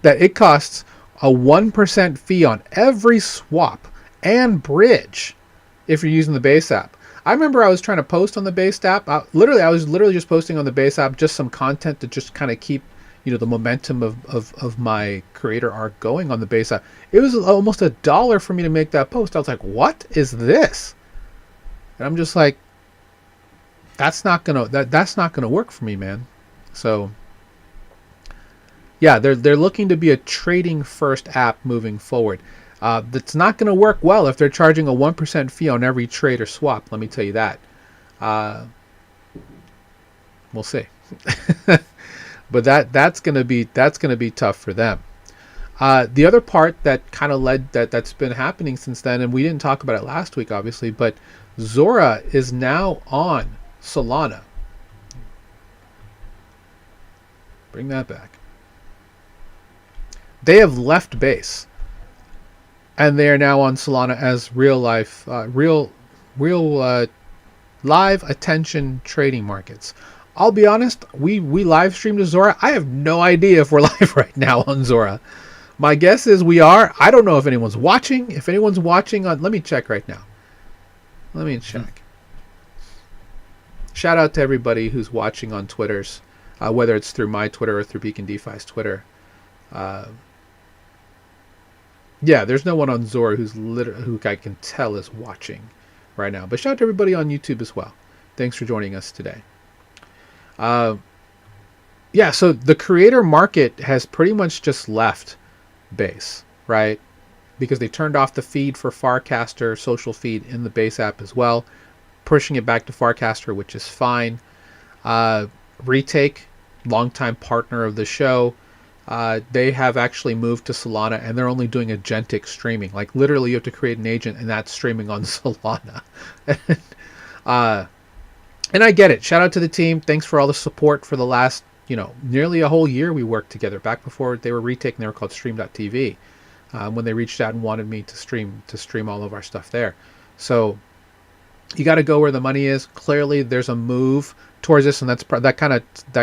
that it costs a 1% fee on every swap and bridge if you're using the base app. I remember I was trying to post on the base app. I was literally just posting on the base app just some content to just kind of keep, the momentum of my creator arc going on the base app. It was almost $1 for me to make that post. I was like, what is this? And I'm just like, that's not gonna work for me, man. So yeah, they're looking to be a trading first app moving forward. That's not going to work well if they're charging a 1% fee on every trade or swap. Let me tell you that. We'll see. But that's going to be tough for them. The other part that kind of that's been happening since then, and we didn't talk about it last week, obviously, but Zora is now on Solana. Bring that back. They have left base, and they are now on Solana as real live attention trading markets. I'll be honest, we live streamed to Zora. I have no idea if we're live right now on Zora. My guess is we are. I don't know if anyone's watching. If anyone's watching on, let me check right now. Let me check. Shout out to everybody who's watching on Twitters, whether it's through my Twitter or through Beacon DeFi's Twitter. Yeah, there's no one on Zora who I can tell is watching right now. But shout out to everybody on YouTube as well. Thanks for joining us today. Yeah, so the creator market has pretty much just left base, right? Because they turned off the feed for Farcaster, social feed in the base app as well, pushing it back to Farcaster, which is fine. Retake, longtime partner of the show, they have actually moved to Solana, and they're only doing agentic streaming. Like literally you have to create an agent and that's streaming on Solana. And I get it. Shout out to the team. Thanks for all the support for the last, nearly a whole year we worked together. Back before they were retaking, they were called Stream.tv. When they reached out and wanted me to stream all of our stuff there. So you got to go where the money is. Clearly there's a move towards this, and that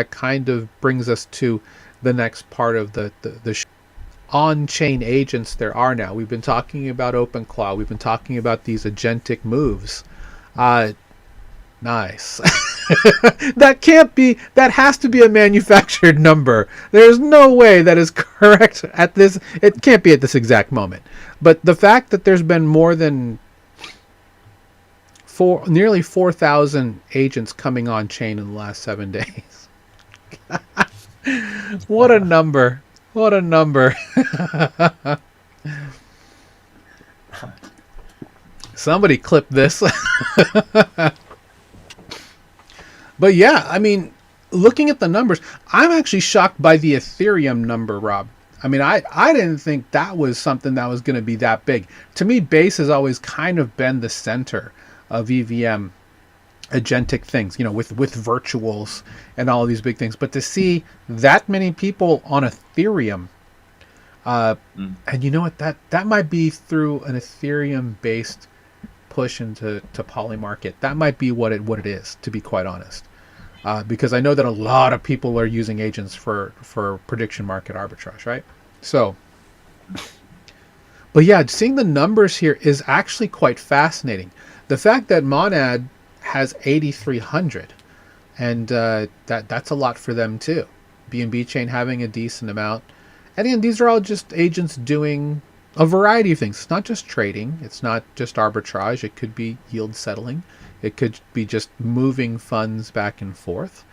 kind of brings us to the next part of the on-chain agents there are now. We've been talking about OpenClaw. We've been talking about these agentic moves. Nice. That has to be a manufactured number. There's no way that is correct at this. It can't be at this exact moment. But the fact that there's been more than nearly 4,000 agents coming on chain in the last 7 days. What a number. What a number. Somebody clip this. But yeah, I mean, looking at the numbers, I'm actually shocked by the Ethereum number, Rob. I mean, I didn't think that was something that was going to be that big. To me, Base has always kind of been the center of EVM agentic things, with virtuals and all of these big things. But to see that many people on Ethereum, and you know what, that might be through an Ethereum-based push into Poly Market. That might be what it is, to be quite honest. Because I know that a lot of people are using agents for prediction market arbitrage, right? So, but yeah, seeing the numbers here is actually quite fascinating. The fact that Monad has 8,300, and that's a lot for them too. BNB chain having a decent amount, and again, these are all just agents doing a variety of things. It's not just trading. It's not just arbitrage. It could be yield settling. It could be just moving funds back and forth.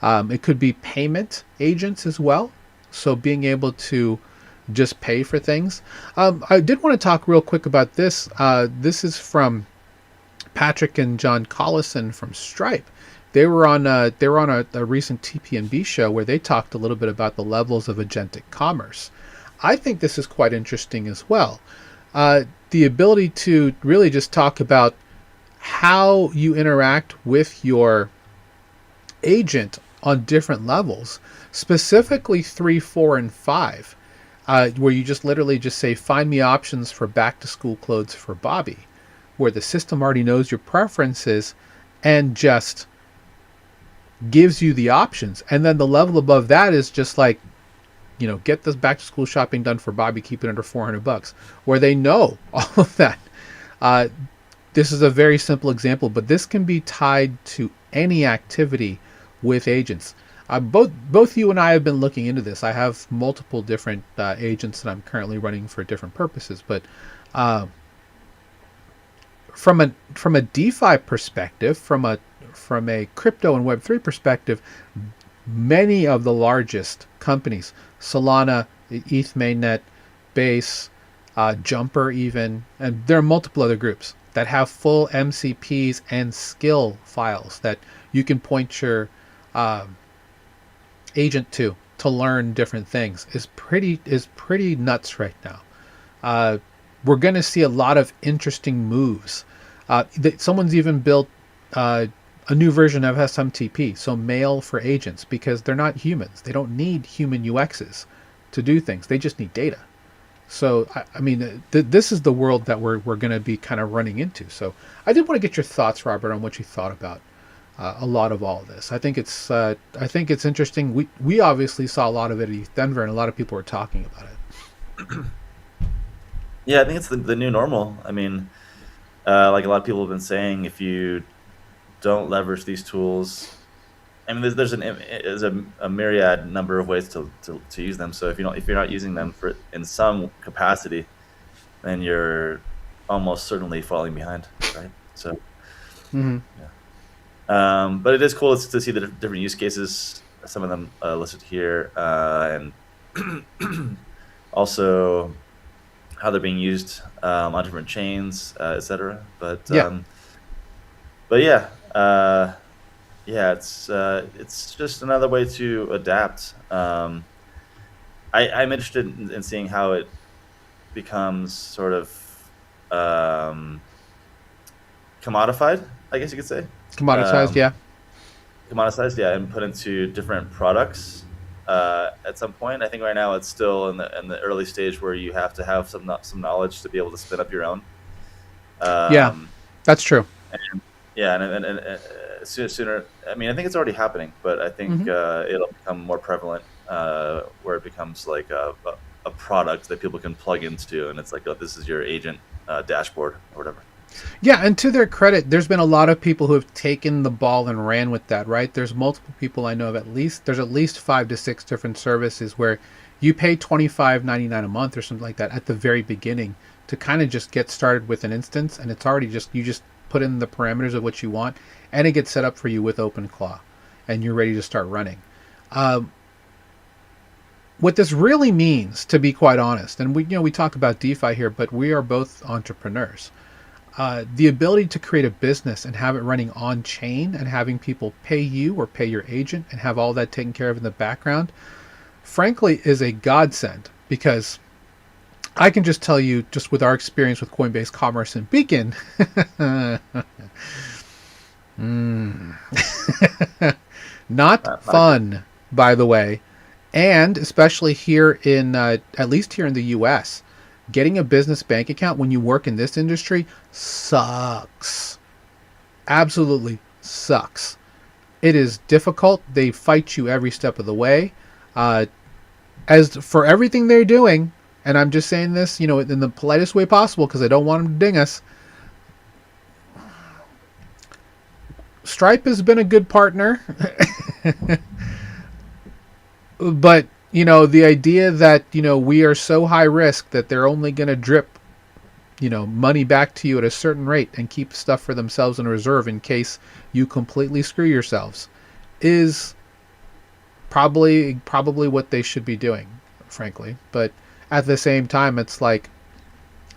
It could be payment agents as well. So being able to just pay for things. I did want to talk real quick about this. This is from Patrick and John Collison from Stripe. They were on a recent TPNB show where they talked a little bit about the levels of agentic commerce. I think this is quite interesting as well. The ability to really just talk about how you interact with your agent on different levels, specifically 3, 4, and 5, where you just literally just say, find me options for back to school clothes for Bobby, where the system already knows your preferences and just gives you the options. And then the level above that is just like, get this back to school shopping done for Bobby, keep it under $400, where they know all of that. Uh, this is a very simple example, but this can be tied to any activity with agents. Both you and I have been looking into this. I have multiple different agents that I'm currently running for different purposes, but uh, from a DeFi perspective, from a crypto and Web3 perspective, many of the largest companies, Solana, ETH mainnet, Base, Jumper even, and there are multiple other groups that have full MCPs and skill files that you can point your uh, agent to learn different things is pretty nuts right now. Uh, we're going to see a lot of interesting moves. Someone's even built a new version of SMTP, so mail for agents, because they're not humans. They don't need human UXs to do things. They just need data. So, I mean, this is the world that we're going to be kind of running into. So I did want to get your thoughts, Robert, on what you thought about a lot of all of this. I think it's interesting. We obviously saw a lot of it at ETHDenver, and a lot of people were talking about it. Yeah, I think it's the new normal. I mean, like a lot of people have been saying, if you don't leverage these tools, I mean, there's a myriad number of ways to use them. So if you're not using them for in some capacity, then you're almost certainly falling behind, right? So Hmm. yeah. But it is cool to see the different use cases. Some of them listed here, and also how they're being used on different chains, etc. Yeah, But yeah, yeah, it's just another way to adapt. I'm interested in seeing how it becomes sort of um, commodified, I guess you could say. commoditized. Um, Yeah, Commoditized, yeah, and put into different products at some point. I think right now it's still in the early stage where you have to have some knowledge to be able to spin up your own. yeah, Um, that's true. and yeah, sooner. I mean, I think it's already happening, but I think Hmm. it'll become more prevalent where it becomes like a product that people can plug into, and it's like, oh, this is your agent dashboard or whatever. So, Yeah, and to their credit, there's been a lot of people who have taken the ball and ran with that, right? There's multiple people I know of there's at least 5 to 6 different services where you pay $25.99 a month or something like that at the very beginning to kind of just get started with an instance, and it's already just you just put in the parameters of what you want, and it gets set up for you with OpenClaw, and you're ready to start running. Um, what this really means, to be quite honest, and we talk about DeFi here, but we are both entrepreneurs. The ability to create a business and have it running on chain and having people pay you or pay your agent and have all that taken care of in the background, frankly, is a godsend, because I can just tell you, just with our experience with Coinbase Commerce and Beacon, not not good. fun, by the way. And especially here at least here in the US, getting a business bank account when you work in this industry sucks. Absolutely sucks. It is difficult. They fight you every step of the way. Uh, as for everything they're doing, and I'm just saying this, in the politest way possible because I don't want them to ding us. Stripe has been a good partner, but the idea that we are so high risk that they're only going to drip money back to you at a certain rate and keep stuff for themselves in reserve in case you completely screw yourselves is probably what they should be doing, frankly. But at the same time, it's like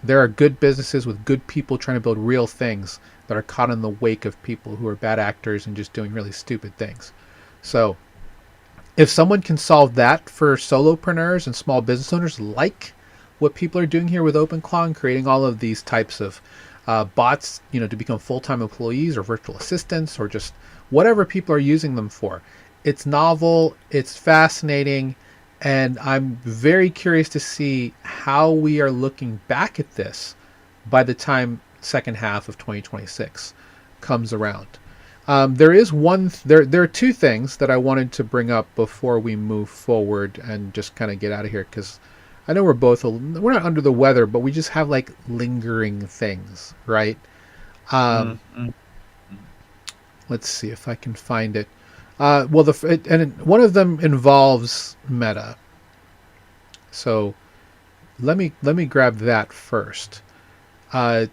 there are good businesses with good people trying to build real things that are caught in the wake of people who are bad actors and just doing really stupid things. So if someone can solve that for solopreneurs and small business owners, like what people are doing here with OpenClaw and creating all of these types of bots, to become full-time employees or virtual assistants or just whatever people are using them for, it's novel, it's fascinating, and I'm very curious to see how we are looking back at this by the time second half of 2026 comes around. There is there are two things that I wanted to bring up before we move forward and just kind of get out of here, because I know we're not under the weather, but we just have like lingering things, right? Um, Mm-hmm. let's see if I can find it. Well, one of them involves Meta, so let me grab that first, uh,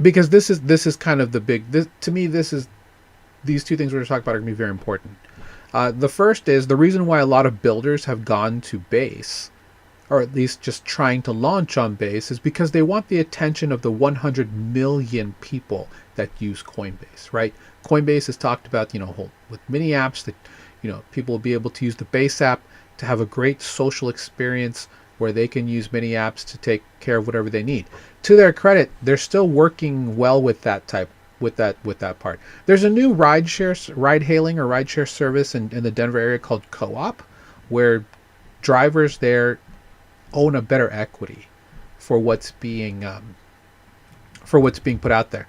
because this is kind of the big. To me, this is these two things we're going to talk about are going to be very important. The first is the reason why a lot of builders have gone to base, or at least just trying to launch on base, is because they want the attention of the 100 million people that use Coinbase, right? Coinbase has talked about, with mini apps that, people will be able to use the base app to have a great social experience where they can use mini apps to take care of whatever they need. To their credit, they're still working well with that part. There's a new ride hailing or ride share service in the Denver area called Co-op, where drivers there own a better equity for what's being put out there.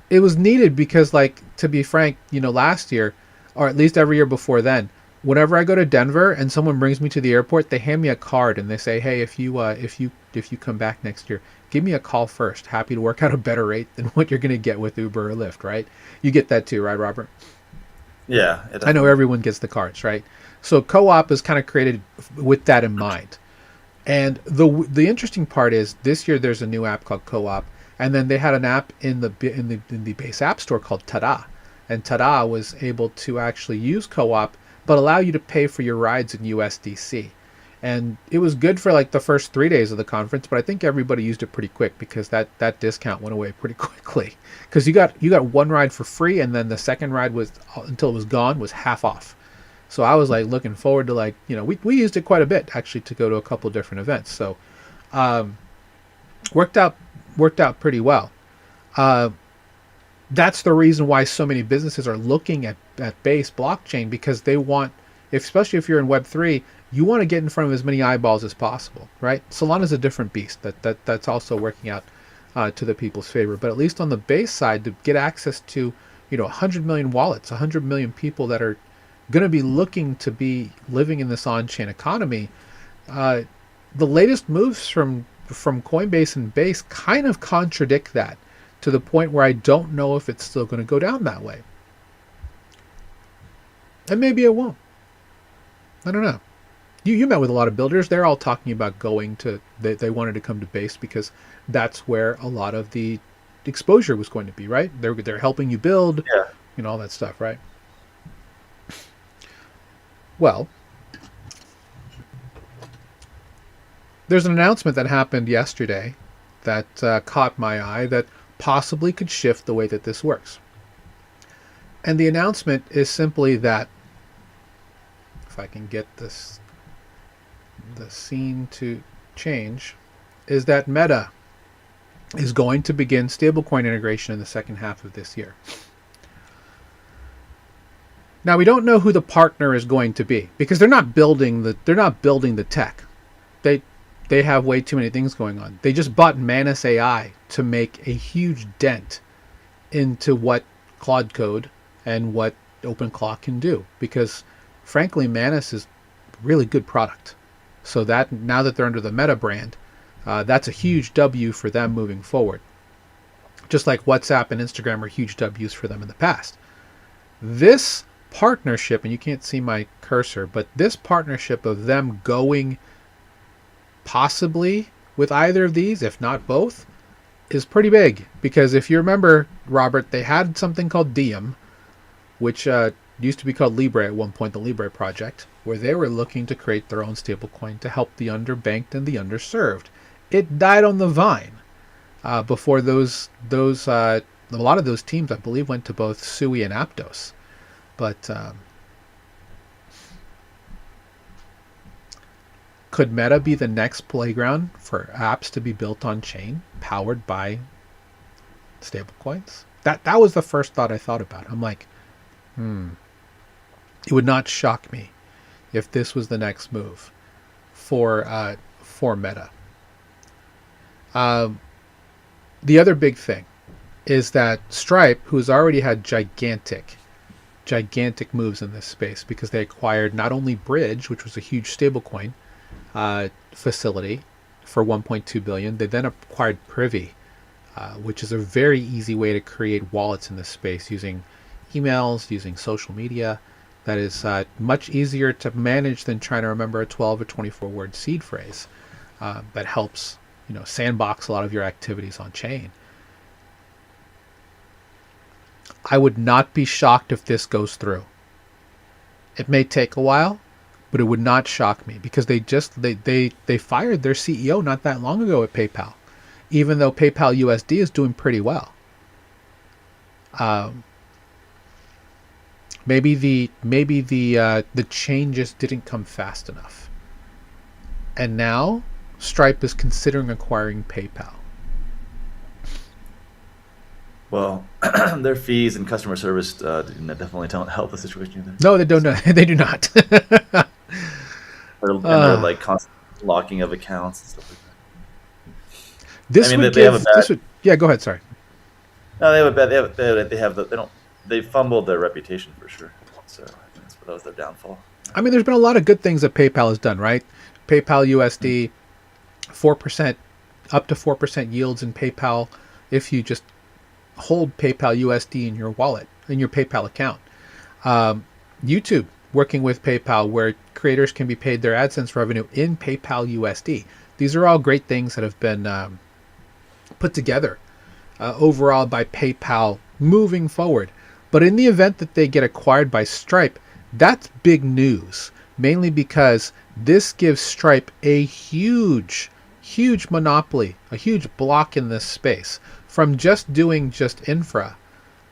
It was needed because, like, to be frank, last year, or at least every year before then, whenever I go to Denver and someone brings me to the airport, they hand me a card and they say, "Hey, if you come back next year, give me a call first. Happy to work out a better rate than what you're going to get with Uber or Lyft." Right? You get that too, right, Robert? Yeah, I know definitely. everyone gets the cards, right? So co-op is kind of created with that in mind. And the interesting part is this year there's a new app called Co-op, and then they had an app in the base app store called Tada, and Tada was able to actually use Co-op but allow you to pay for your rides in USDC. And it was good for like the first 3 days of the conference, but I think everybody used it pretty quick because that discount went away pretty quickly. Because you got one ride for free, and then the second ride was until it was gone was half off. So I was like looking forward to, like, we used it quite a bit actually to go to a couple different events. So um, worked out worked out pretty well. Uh, that's the reason why so many businesses are looking at base blockchain, because they want, especially if you're in Web3, you want to get in front of as many eyeballs as possible, right? Solana's a different beast that's also working out to the people's favor. But at least on the base side, to get access to 100 million wallets, 100 million people that are going to be looking to be living in this on-chain economy, uh, the latest moves from Coinbase and Base kind of contradict that, to the point where I don't know if it's still going to go down that way. And maybe it won't. I don't know. You met with a lot of builders. They're all talking about going to, they wanted to come to Base because that's where a lot of the exposure was going to be, right? They're helping you build, Yeah. all that stuff, right? Well, there's an announcement that happened yesterday that caught my eye that possibly could shift the way that this works. And the announcement is simply that, if I can get the scene to change, is that Meta is going to begin stablecoin integration in the second half of this year. Now, we don't know who the partner is going to be because they're not building the tech. They they have way too many things going on. They just bought Manus AI to make a huge dent into what Claude Code and what OpenClaw can do, because frankly Manus is a really good product. So that now that they're under the Meta brand, that's a huge W for them moving forward. Just like WhatsApp and Instagram are huge W's for them in the past. This partnership, and you can't see my cursor, but this partnership of them going possibly with either of these, if not both, is pretty big. Because if you remember, Robert, they had something called Diem, which used to be called Libre at one point, the Libre project, where they were looking to create their own stablecoin to help the underbanked and the underserved. It died on the vine before a lot of those teams, I believe, went to both Sui and Aptos. But could Meta be the next playground for apps to be built on chain, powered by stablecoins? That was the first thought I thought about. I'm like, it would not shock me if this was the next move for Meta. The other big thing is that Stripe, who's already had gigantic moves in this space because they acquired not only Bridge, which was a huge stablecoin facility for 1.2 billion, they then acquired Privy, which is a very easy way to create wallets in this space using emails, using social media. That is much easier to manage than trying to remember a 12 or 24 word seed phrase. That helps, sandbox a lot of your activities on chain. I would not be shocked if this goes through. It may take a while, but it would not shock me because they fired their CEO not that long ago at PayPal, even though PayPal USD is doing pretty well. Maybe the changes didn't come fast enough, and now Stripe is considering acquiring PayPal. Well, their fees and customer service definitely don't help the situation either. No, they don't. They do not. And they're like constant locking of accounts and stuff like that. This would give. This would. Yeah, go ahead. Sorry. No, they have a bad. They fumbled their reputation for sure. So that was their downfall. I mean, there's been a lot of good things that PayPal has done, right? PayPal USD, 4%, up to 4% yields in PayPal if you just hold PayPal USD in your wallet, in your PayPal account. YouTube working with PayPal where creators can be paid their AdSense revenue in PayPal USD. These are all great things that have been put together overall by PayPal moving forward. But in the event that they get acquired by Stripe, that's big news, mainly because this gives Stripe a huge monopoly, a huge block in this space from just doing infra,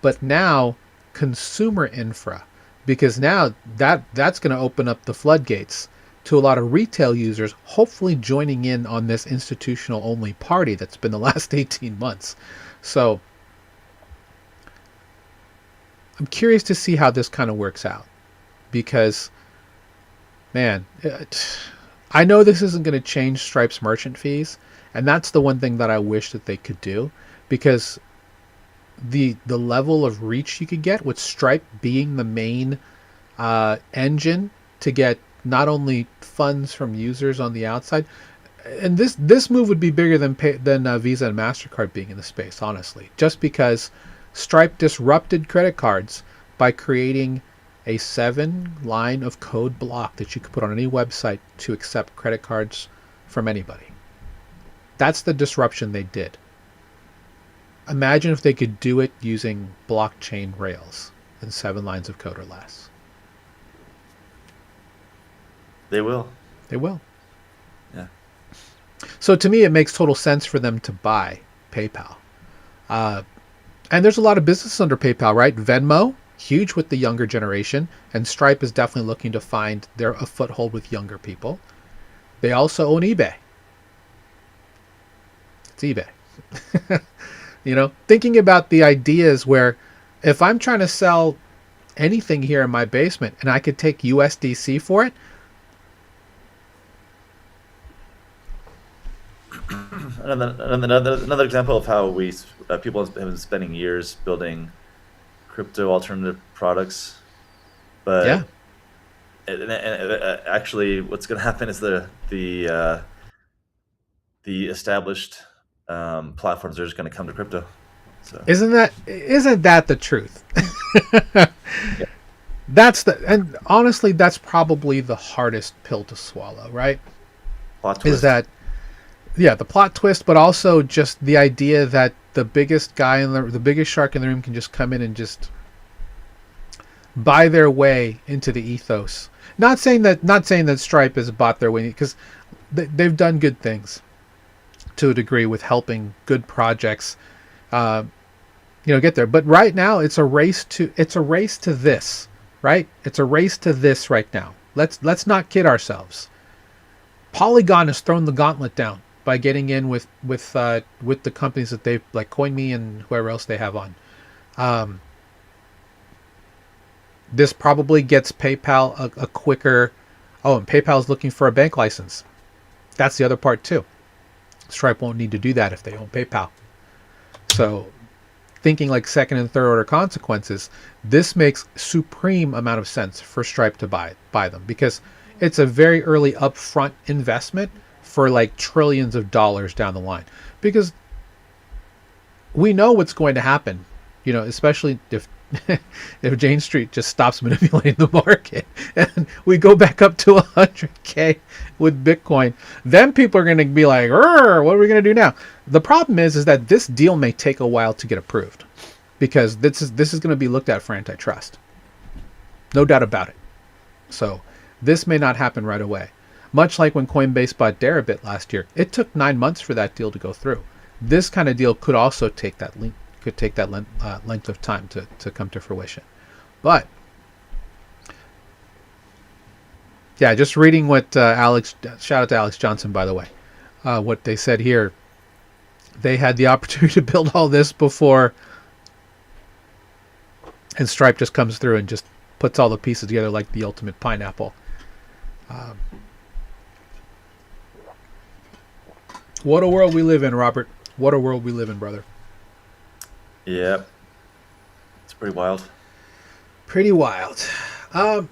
but now consumer infra, because now that's going to open up the floodgates to a lot of retail users, hopefully joining in on this institutional only party that's been the last 18 months. So I'm curious to see how this kind of works out, because, man, I know this isn't going to change Stripe's merchant fees, and that's the one thing that I wish that they could do, because the level of reach you could get with Stripe being the main engine to get not only funds from users on the outside, and this move would be bigger than Visa and MasterCard being in the space, honestly, just because Stripe disrupted credit cards by creating a 7-line of code block that you could put on any website to accept credit cards from anybody. That's the disruption they did. Imagine if they could do it using blockchain rails in 7 lines of code or less. They will. They will. Yeah. So to me, it makes total sense for them to buy PayPal. And there's a lot of business under PayPal, right? Venmo, huge with the younger generation, and Stripe is definitely looking to find a foothold with younger people. They also own eBay. It's eBay. Thinking about the ideas where if I'm trying to sell anything here in my basement and I could take USDC for it. Another example of how people have been spending years building crypto alternative products, but yeah, actually, what's going to happen is the established platforms are just going to come to crypto. So isn't that the truth? Yeah. And honestly, that's probably the hardest pill to swallow, right? Plot twist. Is that, yeah, the plot twist, but also just the idea that the biggest guy the biggest shark in the room can just come in and just buy their way into the ethos. Not saying that Stripe has bought their way, because they've done good things to a degree with helping good projects, get there. But right now, it's a race to this, right? It's a race to this right now. Let's not kid ourselves. Polygon has thrown the gauntlet down by getting in with the companies that they've, like CoinMe and whoever else they have on. This probably gets PayPal a quicker. Oh, and PayPal's looking for a bank license. That's the other part too. Stripe won't need to do that if they own PayPal. So thinking like second and third order consequences, this makes supreme amount of sense for Stripe to buy them, because it's a very early upfront investment for like trillions of dollars down the line. Because we know what's going to happen, especially if if Jane Street just stops manipulating the market and we go back up to 100K with Bitcoin, then people are going to be like, what are we going to do now? The problem is that this deal may take a while to get approved, because this is going to be looked at for antitrust. No doubt about it. So this may not happen right away. Much like when Coinbase bought Deribit last year, it took 9 months for that deal to go through. This kind of deal could also take that length of time to come to fruition. But yeah, just reading what shout out to Alex Johnson, by the way, what they said here. They had the opportunity to build all this before, and Stripe just comes through and just puts all the pieces together like the ultimate pineapple. What a world we live in, Robert. What a world we live in, brother. Yep. It's pretty wild. Pretty wild. And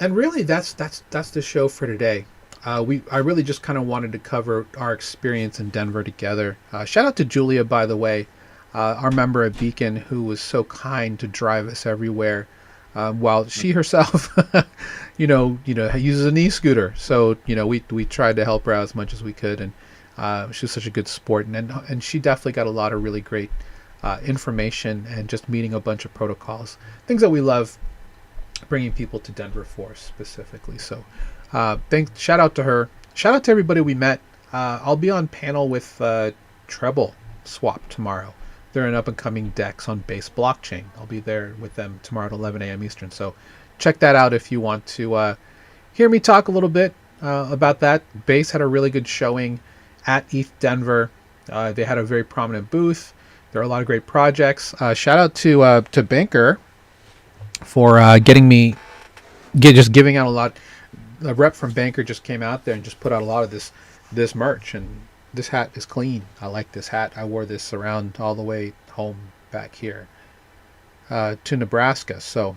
really, that's the show for today. I really just kind of wanted to cover our experience in Denver together. Shout out to Julia, by the way, our member at Beacon, who was so kind to drive us everywhere, while she herself, uses an e-scooter. So we tried to help her out as much as we could, and she was such a good sport, and she definitely got a lot of really great information and just meeting a bunch of protocols, things that we love bringing people to Denver for specifically. So shout out to her. Shout out to everybody we met. I'll be on panel with Treble Swap tomorrow. They're an up-and-coming DEX on Base blockchain. I'll be there with them tomorrow at 11 a.m. Eastern. So check that out if you want to hear me talk a little bit about that. Base had a really good showing at ETHDenver. They had a very prominent booth. There are a lot of great projects. Shout out to Banker for giving out a lot. A rep from Banker just came out there and just put out a lot of this merch, and this hat is clean. I like this hat. I wore this around all the way home back here to Nebraska. So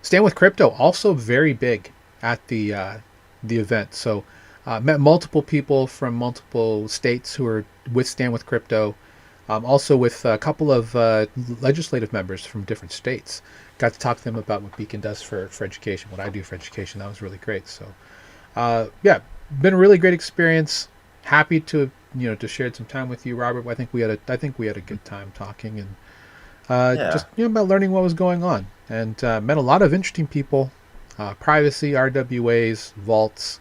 Stand with Crypto also very big at the event. So met multiple people from multiple states who are with Stand with Crypto. Also with a couple of legislative members from different states. Got to talk to them about what Beacon does for education, what I do for education. That was really great. So, yeah, been a really great experience. Happy to to share some time with you, Robert. I think we had a good time talking, and just about learning what was going on, and met a lot of interesting people. Privacy, RWAs, vaults.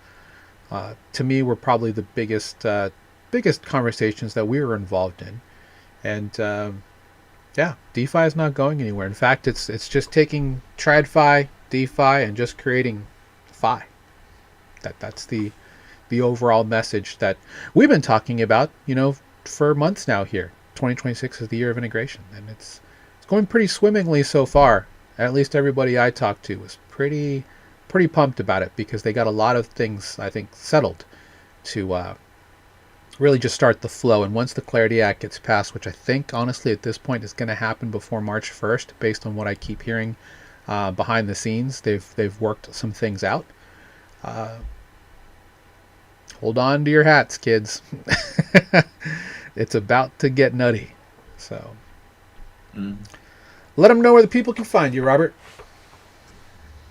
To me, were probably the biggest conversations that we were involved in. And DeFi is not going anywhere. In fact, it's just taking TradFi, DeFi, and just creating Fi. That's the overall message that we've been talking about, for months now here. 2026 is the year of integration, and it's going pretty swimmingly so far. At least everybody I talked to was pretty pumped about it, because they got a lot of things, I think, settled to really just start the flow. And once the Clarity Act gets passed, which I think honestly at this point is going to happen before March 1st, based on what I keep hearing behind the scenes, they've worked some things out. Hold on to your hats, kids. It's about to get nutty. So let them know where the people can find you, Robert.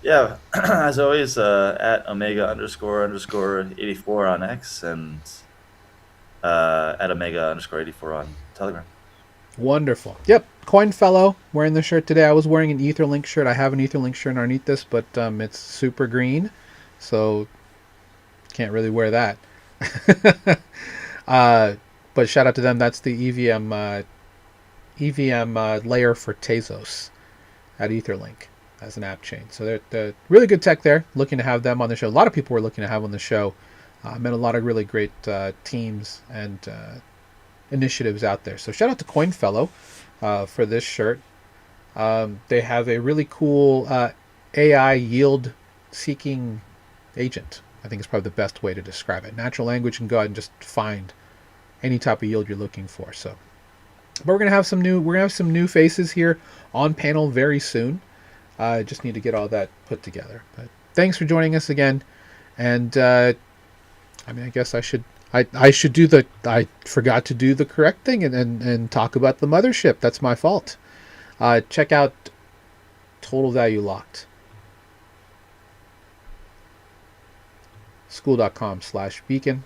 Yeah, as always, at Omega__84 on X, and at Omega_84 on Telegram. Wonderful. Yep. Coinfellow wearing the shirt today. I was wearing an Etherlink shirt. I have an Etherlink shirt underneath this, but it's super green, so can't really wear that. But shout out to them. That's the EVM layer for Tezos at Etherlink as an app chain. So they're really good tech there. Looking to have them on the show. A lot of people were looking to have on the show. Met a lot of really great teams and initiatives out there. So shout out to Coinfellow for this shirt. They have a really cool AI yield seeking agent. I think is probably the best way to describe it. Natural language can go out and just find any type of yield you're looking for. So But we're gonna have some new faces here on panel very soon. Just need to get all that put together. But thanks for joining us again. And I mean, I guess I should do the I forgot to do the correct thing and talk about the mothership. That's my fault. Check out Total Value Locked. School.com/beacon.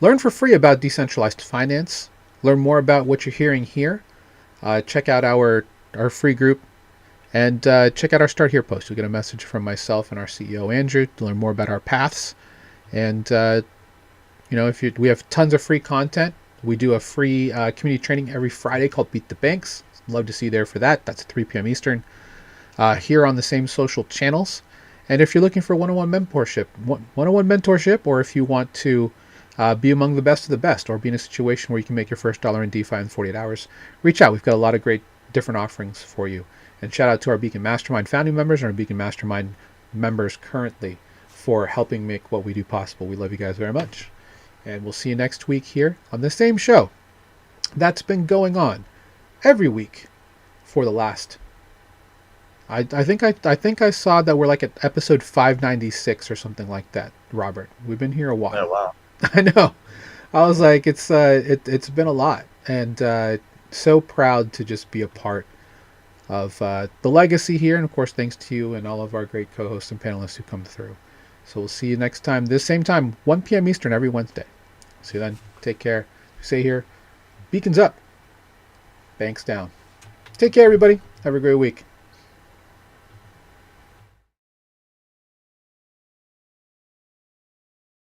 Learn for free about decentralized finance. Learn more about what you're hearing here. Check out our free group. And check out our Start Here post. You'll get a message from myself and our CEO, Andrew, to learn more about our paths. And, we have tons of free content. We do a free community training every Friday called Beat the Banks. Love to see you there for that. That's 3 p.m. Eastern. Here on the same social channels. And if you're looking for one-on-one mentorship, or if you want to be among the best of the best, or be in a situation where you can make your first dollar in DeFi in 48 hours, reach out. We've got a lot of great different offerings for you. And shout out to our Beacon Mastermind founding members and our Beacon Mastermind members currently for helping make what we do possible. We love you guys very much. And we'll see you next week here on the same show that's been going on every week for the last. I think I saw that we're like at episode 596 or something like that, Robert. We've been here a while. Oh, wow. I know. I was like, it's been a lot, and so proud to just be a part of the legacy here, and of course thanks to you and all of our great co-hosts and panelists who come through. So we'll see you next time, this same time, 1 p.m. Eastern every Wednesday. See you then. Take care. Say here, beacons up, banks down. Take care, everybody. Have a great week.